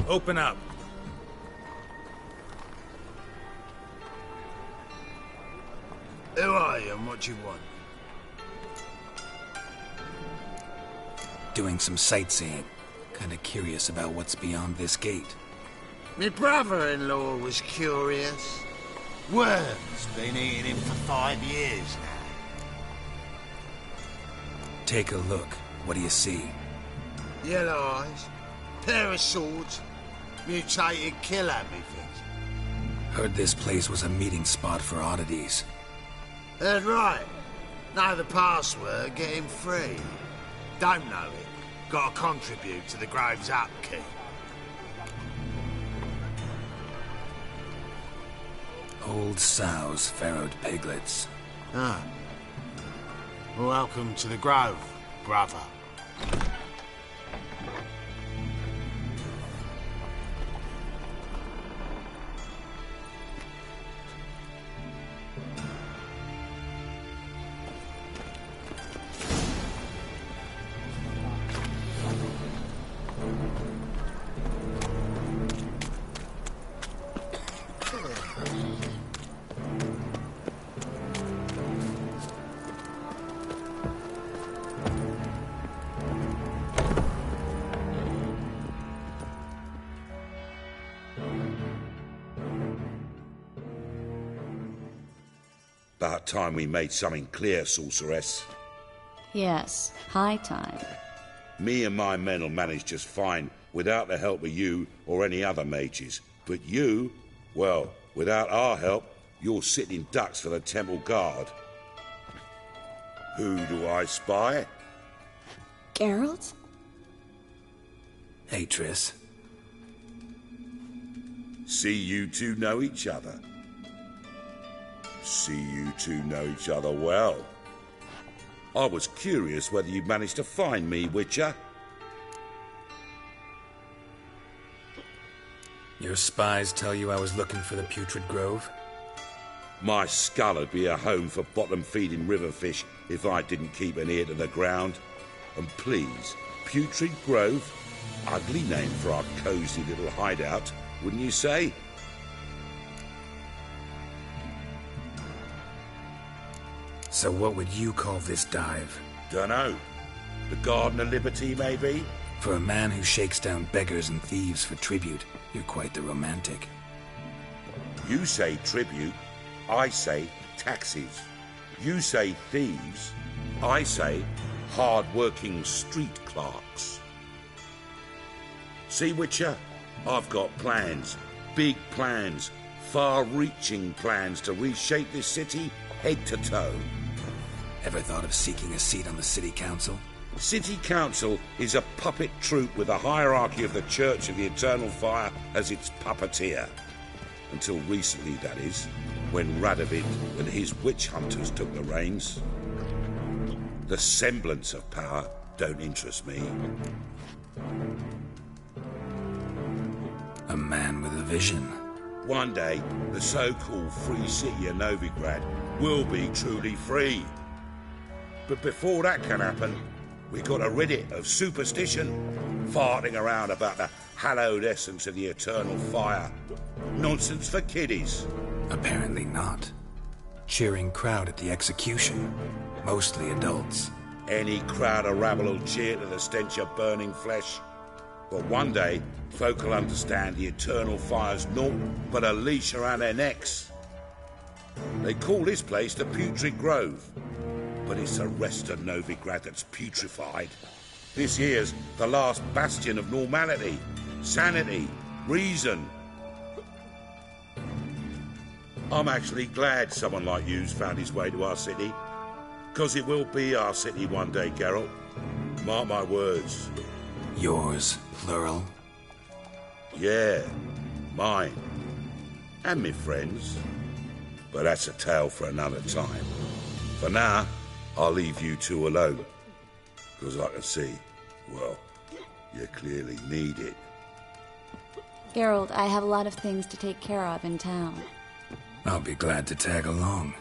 Open up. Who are you and what do you want? Doing some sightseeing. Kinda curious about what's beyond this gate. My brother-in-law was curious. Worm's been eating him for 5 years now. Take a look. What do you see? Yellow eyes, pair of swords, mutated killer, methinks. Heard this place was a meeting spot for oddities. Heard right. Know the password, get him free. Don't know it. Gotta contribute to the Grove's upkeep. Old sows, farrowed piglets. Ah. Welcome to the Grove, brother. About time we made something clear, sorceress. Yes, high time. Me and my men'll manage just fine without the help of you or any other mages. But you, well, without our help, you're sitting ducks for the temple guard. Who do I spy? Geralt? Hey, Triss. See you two know each other. See you two know each other well. I was curious whether you'd managed to find me, Witcher. Your spies tell you I was looking for the Putrid Grove? My skull'd be a home for bottom-feeding river fish if I didn't keep an ear to the ground. And please, Putrid Grove? Ugly name for our cosy little hideout, wouldn't you say? So what would you call this dive? Dunno. The Garden of Liberty, maybe? For a man who shakes down beggars and thieves for tribute, you're quite the romantic. You say tribute, I say taxes. You say thieves, I say hard-working street clerks. See, Witcher? I've got plans. Big plans. Far-reaching plans to reshape this city head to toe. Ever thought of seeking a seat on the city council? City council is a puppet troupe with a hierarchy of the Church of the Eternal Fire as its puppeteer. Until recently, that is, when Radovid and his witch hunters took the reins. The semblance of power don't interest me. A man with a vision. One day, the so-called free city of Novigrad will be truly free. But before that can happen, we gotta rid it of superstition, farting around about the hallowed essence of the eternal fire. Nonsense for kiddies. Apparently not. Cheering crowd at the execution. Mostly adults. Any crowd of rabble will cheer to the stench of burning flesh. But one day, folk will understand the eternal fire's naught but a leash around their necks. They call this place the Putrid Grove. But it's the rest of Novigrad that's putrefied. This here's the last bastion of normality, sanity, reason. I'm actually glad someone like you's found his way to our city. Because it will be our city one day, Geralt. Mark my words. Yours, plural? Yeah, mine. And me friends. But that's a tale for another time. For now, I'll leave you two alone. Because I can see, well, you clearly need it. Geralt, I have a lot of things to take care of in town. I'll be glad to tag along.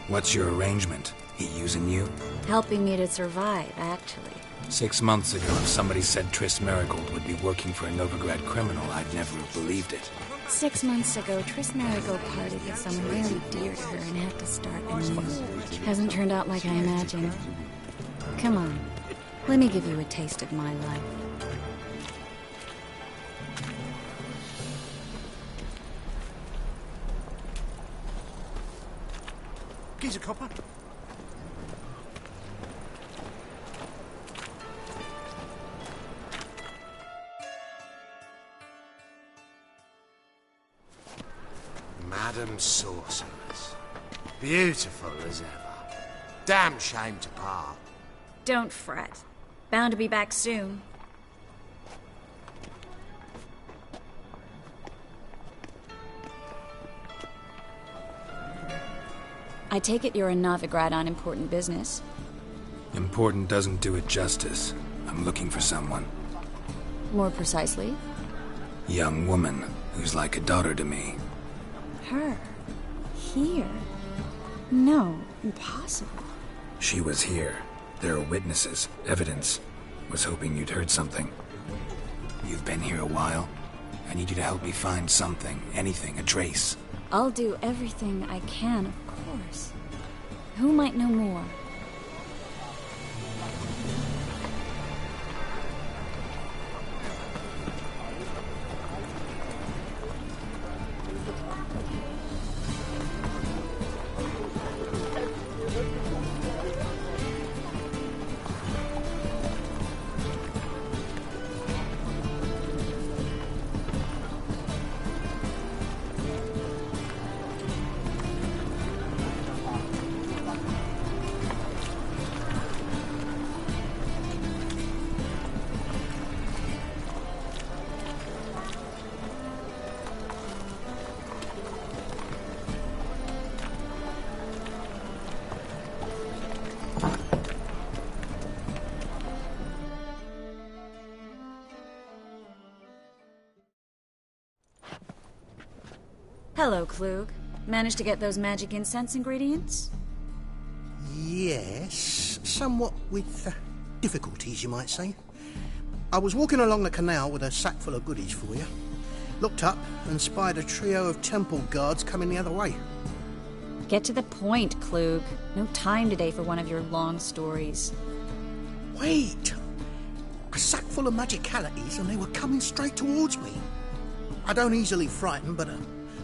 What's your arrangement? He using you? Helping me to survive, actually. 6 months ago, if somebody said Triss Merigold would be working for a Novigrad criminal, I'd never have believed it. 6 months ago, Triss Merigold parted with someone very dear to her and had to start anew. Hasn't turned out like I imagined. Come on, let me give you a taste of my life. Geezer copper. Madam Sorceress. Beautiful as ever. Damn shame to part. Don't fret. Bound to be back soon. I take it you're in Novigrad on important business. Important doesn't do it justice. I'm looking for someone. More precisely? Young woman who's like a daughter to me. Her? Here? No, impossible. She was here. There are witnesses, evidence. Was hoping you'd heard something. You've been here a while. I need you to help me find something, anything, a trace. I'll do everything I can, of course. Who might know more? Hello, Klug. Managed to get those magic incense ingredients? Yes, somewhat with difficulties, you might say. I was walking along the canal with a sack full of goodies for you. Looked up and spied a trio of temple guards coming the other way. Get to the point, Klug. No time today for one of your long stories. Wait! A sack full of magicalities and they were coming straight towards me. I don't easily frighten, but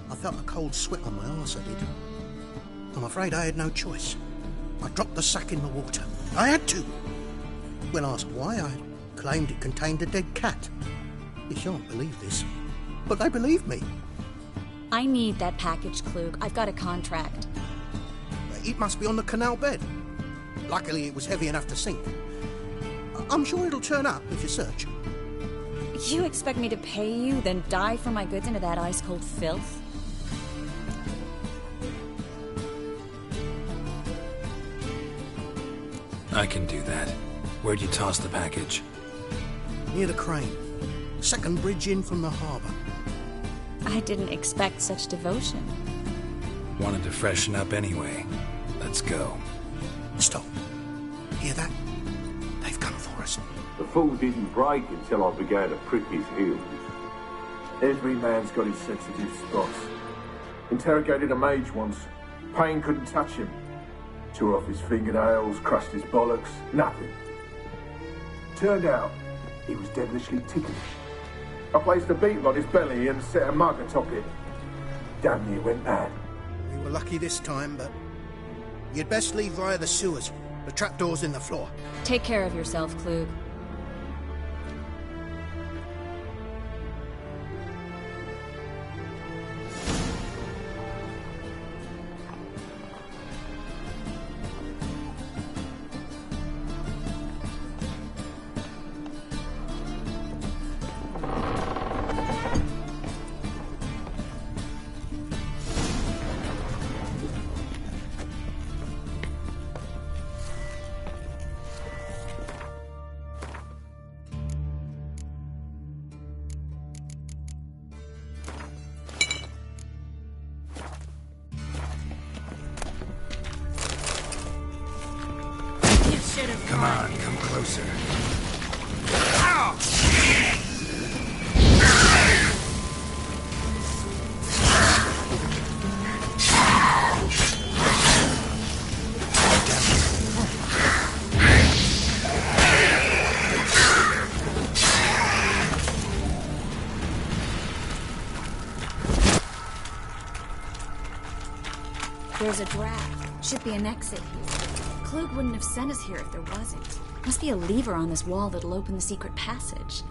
I felt a cold sweat on my arse, I did. I'm afraid I had no choice. I dropped the sack in the water. I had to. When asked why, I claimed it contained a dead cat. You shan't believe this, but they believed me. I need that package, Klug. I've got a contract. It must be on the canal bed. Luckily, it was heavy enough to sink. I'm sure it'll turn up if you search. You expect me to pay you, then dive for my goods into that ice-cold filth? I can do that. Where'd you toss the package? Near the crane. Second bridge in from the harbour. I didn't expect such devotion. Wanted to freshen up anyway. Let's go. Stop. Hear that? They've come for us. The fool didn't break until I began to prick his heels. Every man's got his sensitive spots. Interrogated a mage once. Pain couldn't touch him. Tore off his fingernails, crushed his bollocks, nothing. Turned out, he was devilishly ticklish. I placed a beetle on his belly and set a mug atop it. Damn near went mad. We were lucky this time, but You'd best leave via the sewers. The trapdoor's in the floor. Take care of yourself, Klug. Come on, come closer. There's a draft. Should be an exit here. Klug wouldn't have sent us here if there wasn't. Must be a lever on this wall that'll open the secret passage.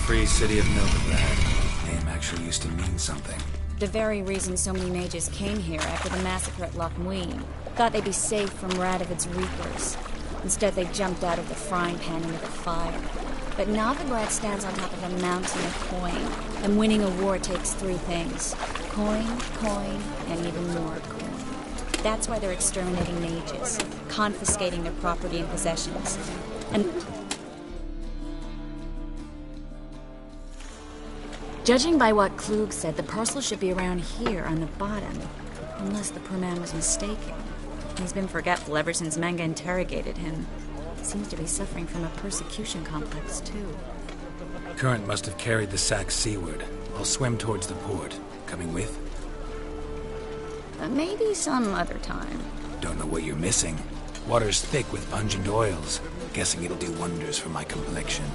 Free City of Novigrad. Name actually used to mean something. The very reason so many mages came here after the massacre at Loch Muin. Thought they'd be safe from Radovid's reapers. Instead, they jumped out of the frying pan into the fire. But Novigrad stands on top of a mountain of coin, and winning a war takes three things. Coin, coin, and even more coin. That's why they're exterminating mages, confiscating their property and possessions. And judging by what Klug said, the parcel should be around here on the bottom. Unless the poor man was mistaken. He's been forgetful ever since Manga interrogated him. Seems to be suffering from a persecution complex, too. Current must have carried the sack seaward. I'll swim towards the port. Coming with? Maybe some other time. Don't know what you're missing. Water's thick with pungent oils. Guessing it'll do wonders for my complexion.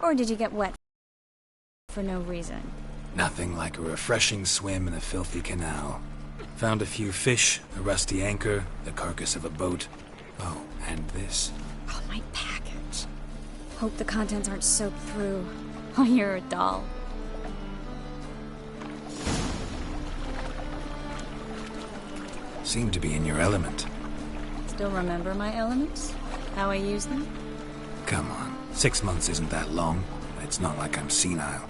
Or did you get wet for no reason? Nothing like a refreshing swim in a filthy canal. Found a few fish, a rusty anchor, the carcass of a boat. Oh, and this. Oh, my package. Hope the contents aren't soaked through. Oh, you're a doll. Seem to be in your element. Still remember my elements? How I use them? Come on. 6 months isn't that long. It's not like I'm senile.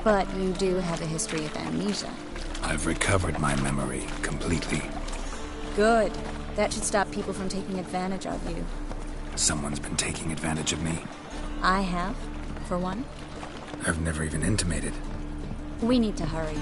But you do have a history of amnesia. I've recovered my memory completely. Good. That should stop people from taking advantage of you. Someone's been taking advantage of me. I have, for one. I've never even intimated. We need to hurry.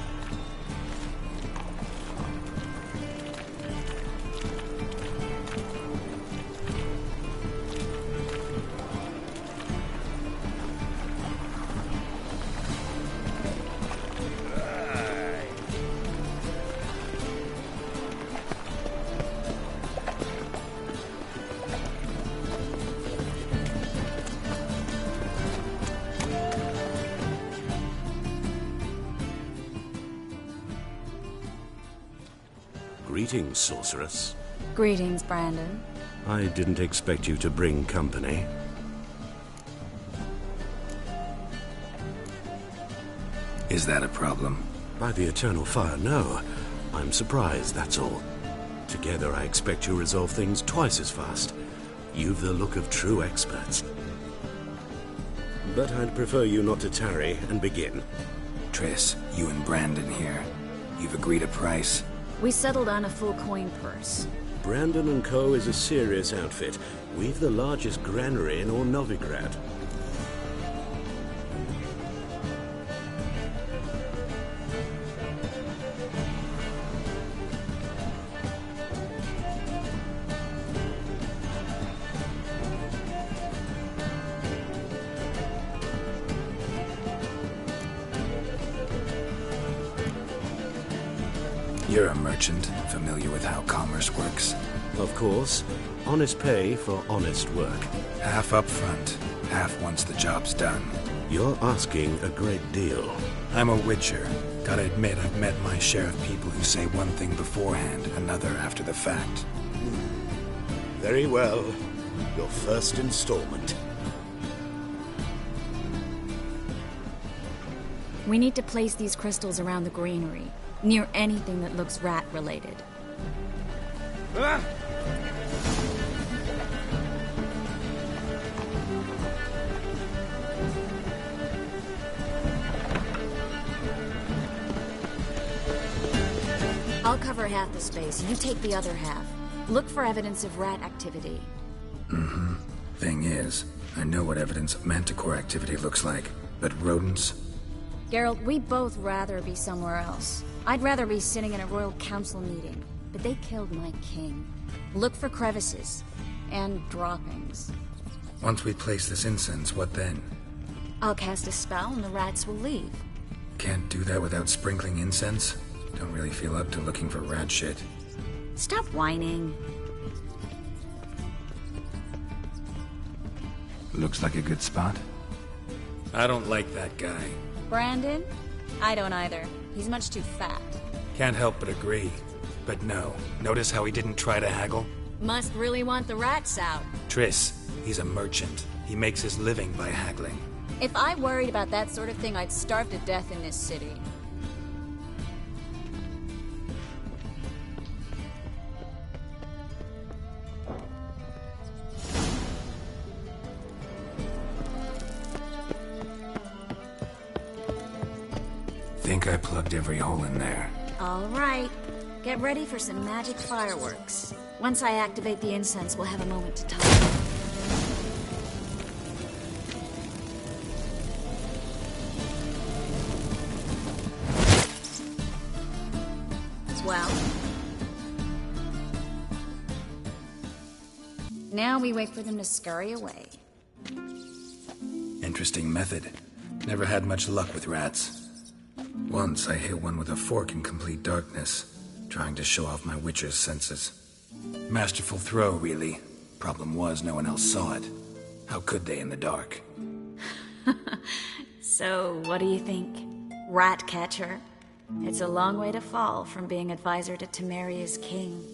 Greetings, sorceress. Greetings, Brandon. I didn't expect you to bring company. Is that a problem? By the eternal fire, no. I'm surprised, that's all. Together, I expect you resolve things twice as fast. You've the look of true experts. But I'd prefer you not to tarry and begin. Triss, you and Brandon here. You've agreed a price? We settled on a full coin purse. Brandon & Co. is a serious outfit. We've the largest granary in all Novigrad. You're a merchant, familiar with how commerce works. Of course. Honest pay for honest work. Half up front, half once the job's done. You're asking a great deal. I'm a witcher. Gotta admit, I've met my share of people who say one thing beforehand, another after the fact. Very well. Your first installment. We need to place these crystals around the granary, near anything that looks rat-related. Ah! I'll cover half the space, you take the other half. Look for evidence of rat activity. Mm-hmm. Thing is, I know what evidence of manticore activity looks like, but rodents? Geralt, we'd both rather be somewhere else. I'd rather be sitting in a royal council meeting, but they killed my king. Look for crevices and droppings. Once we place this incense, what then? I'll cast a spell and the rats will leave. Can't do that without sprinkling incense? Don't really feel up to looking for rat shit. Stop whining. Looks like a good spot. I don't like that guy. Brandon? I don't either. He's much too fat. Can't help but agree. But no, notice how he didn't try to haggle? Must really want the rats out. Triss, he's a merchant. He makes his living by haggling. If I worried about that sort of thing, I'd starve to death in this city. Think I plugged every hole in there. All right. Get ready for some magic fireworks. Once I activate the incense, we'll have a moment to talk. Well. Now we wait for them to scurry away. Interesting method. Never had much luck with rats. Once I hit one with a fork in complete darkness, trying to show off my witcher's senses. Masterful throw, really. Problem was, no one else saw it. How could they in the dark? So, what do you think? Rat catcher? It's a long way to fall from being advisor to Temeria's king.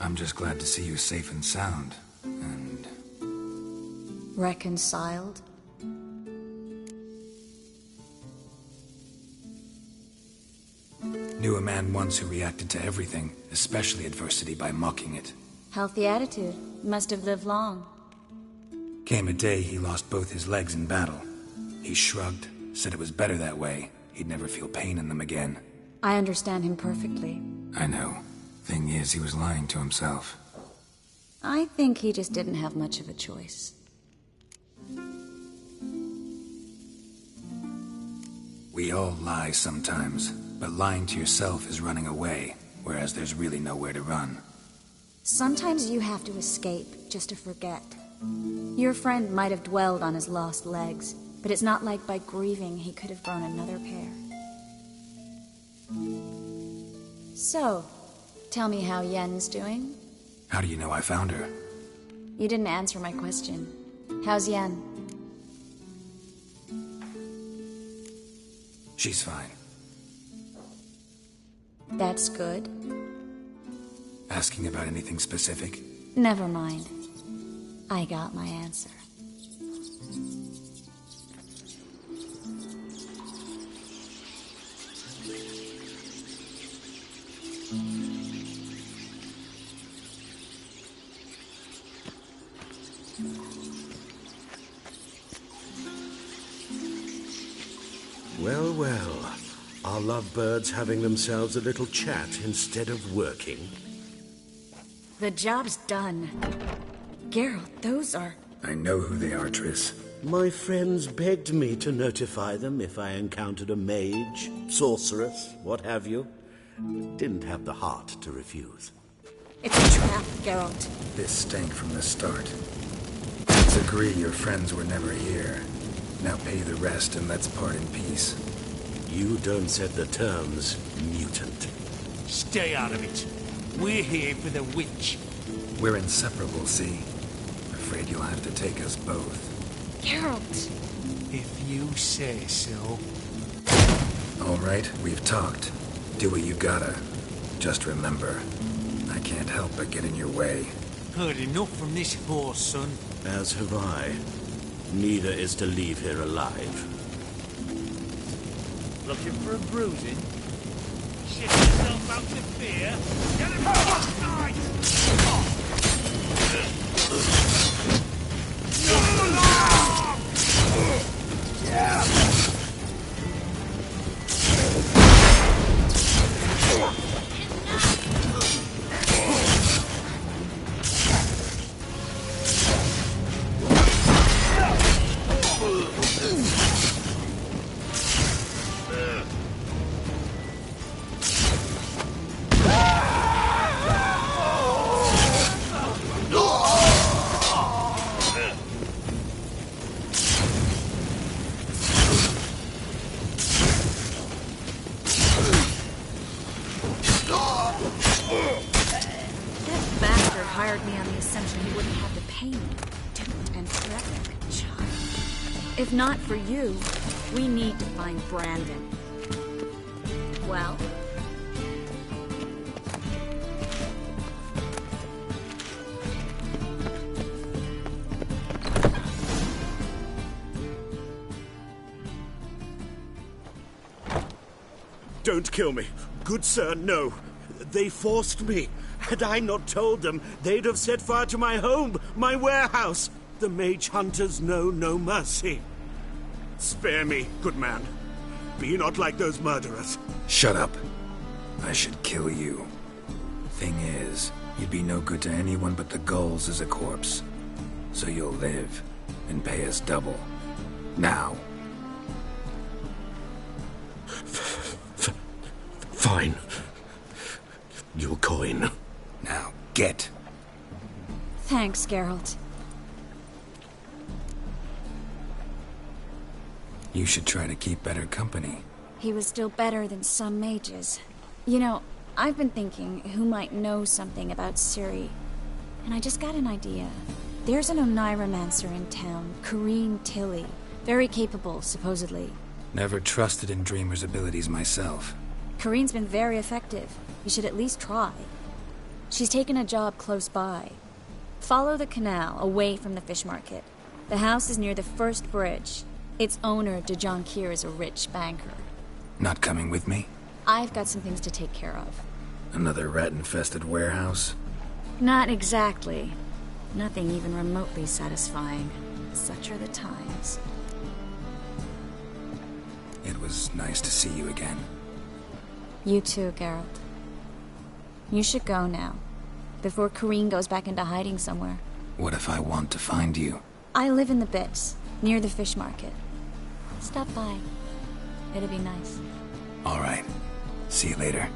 I'm just glad to see you safe and sound. And... Reconciled? Knew a man once who reacted to everything, especially adversity, by mocking it. Healthy attitude. Must have lived long. Came a day he lost both his legs in battle. He shrugged, said it was better that way. He'd never feel pain in them again. I understand him perfectly. I know. Thing is, he was lying to himself. I think he just didn't have much of a choice. We all lie sometimes, but lying to yourself is running away, whereas there's really nowhere to run. Sometimes you have to escape just to forget. Your friend might have dwelled on his lost legs, but it's not like by grieving he could have grown another pair. So, tell me how Yen's doing? How do you know I found her? You didn't answer my question. How's Yen? She's fine. That's good. Asking about anything specific? Never mind. I got my answer. Well, well. Are lovebirds having themselves a little chat instead of working? The job's done. Geralt, those are... I know who they are, Triss. My friends begged me to notify them if I encountered a mage, sorceress, what have you. Didn't have the heart to refuse. It's a trap, Geralt. This stank from the start. Let's agree your friends were never here. Now pay the rest and let's part in peace. You don't set the terms, mutant. Stay out of it. We're here for the witch. We're inseparable, see? Afraid you'll have to take us both. Geralt! If you say so. All right, we've talked. Do what you gotta. Just remember, I can't help but get in your way. Heard enough from this horse, son. As have I. Neither is to leave here alive. Looking for a bruising? Shit yourself out to fear? Get him outside! If not for you, we need to find Brandon. Well? Don't kill me. Good sir, no. They forced me. Had I not told them, they'd have set fire to my home, my warehouse. The mage hunters know no mercy. Spare me, good man. Be not like those murderers. Shut up. I should kill you. Thing is, you'd be no good to anyone but the gulls as a corpse. So you'll live, and pay us double. Now. Fine. Your coin. Now, get. Thanks, Geralt. You should try to keep better company. He was still better than some mages. You know, I've been thinking who might know something about Ciri. And I just got an idea. There's an Oneiromancer in town, Corrine Tilly. Very capable, supposedly. Never trusted in Dreamer's abilities myself. Corrine's been very effective. You should at least try. She's taken a job close by. Follow the canal, away from the fish market. The house is near the first bridge. Its owner, DeJohn Keir, is a rich banker. Not coming with me? I've got some things to take care of. Another rat-infested warehouse? Not exactly. Nothing even remotely satisfying. Such are the times. It was nice to see you again. You too, Geralt. You should go now, before Kareen goes back into hiding somewhere. What if I want to find you? I live in the Bits, near the fish market. Stop by. It'd be nice. All right. See you later.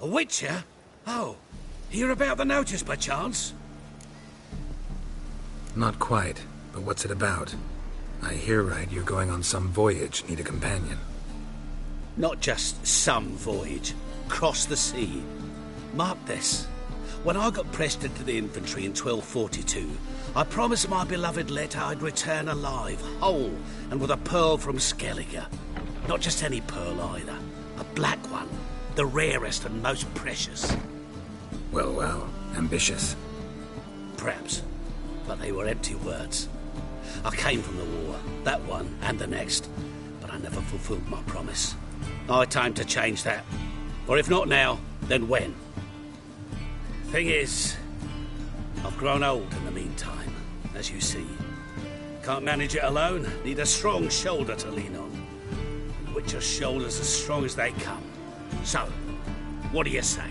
A witcher? Oh, hear about the notice by chance? Not quite, but what's it about? I hear right you're going on some voyage, need a companion. Not just some voyage. Cross the sea. Mark this. When I got pressed into the infantry in 1242, I promised my beloved Letta I'd return alive, whole, and with a pearl from Skellige. Not just any pearl either. A black one. The rarest and most precious. Well, well. Ambitious. Perhaps. But they were empty words. I came from the war. That one and the next. But I never fulfilled my promise. I had time to change that. Or if not now, then when? Thing is, I've grown old in the meantime, as you see. Can't manage it alone. Need a strong shoulder to lean on. And Witcher's shoulders as strong as they come. So, what do you say?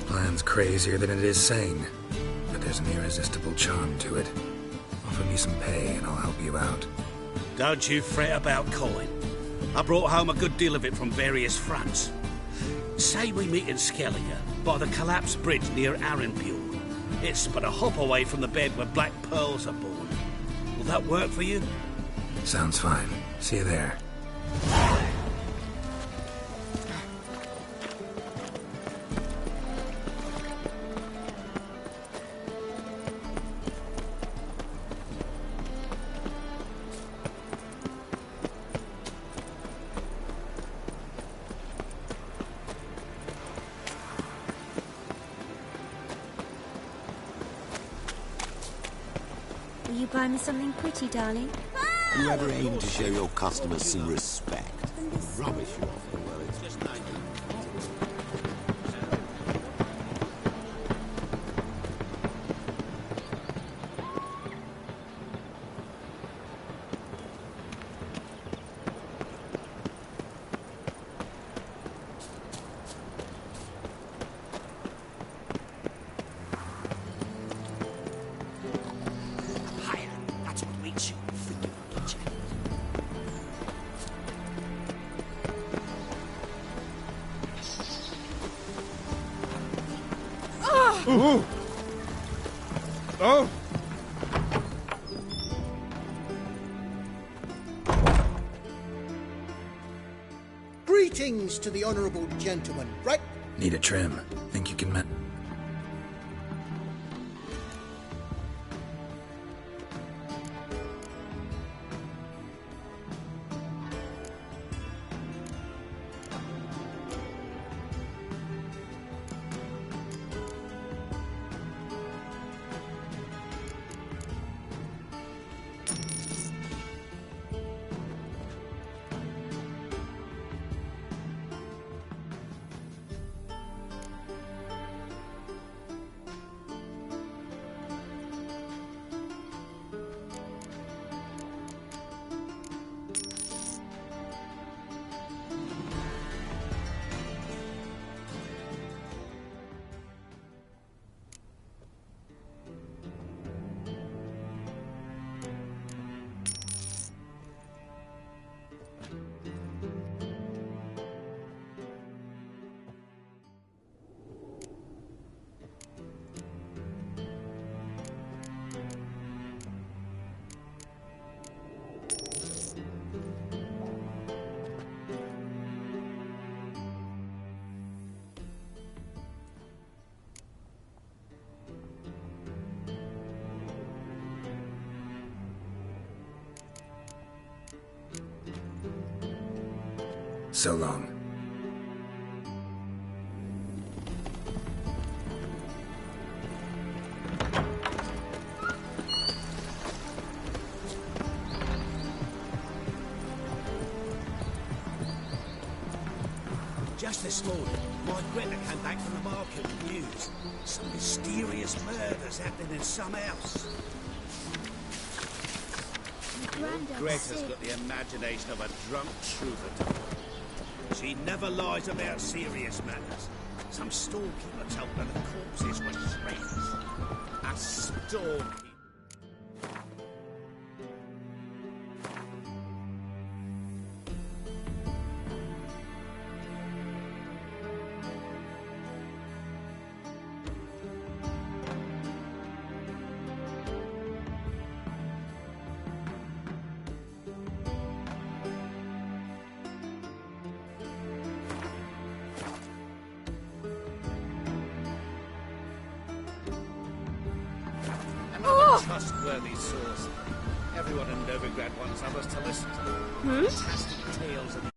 Plan's crazier than it is sane. But there's an irresistible charm to it. Offer me some pay and I'll help you out. Don't you fret about coin. I brought home a good deal of it from various fronts. Say we meet in Skellige, by the collapsed bridge near Arenpule. It's but a hop away from the bed where black pearls are born. Will that work for you? Sounds fine. See you there. Will you buy me something pretty, darling? You ever aim to show your customers some respect? Rubbish you offer, well, it's just Ooh. Oh. Greetings to the honourable gentleman, right? Need a trim. Think you can So long. Just this morning, my Greta came back from the market with news. Some mysterious murders happening in some house. Greta's got the imagination of a drunk troubadour. She never lies about serious matters. Some storekeeper told her the corpses were shreds. A storekeeper. Trustworthy source. Everyone in Novigrad wants others to listen to. Fantastic tales of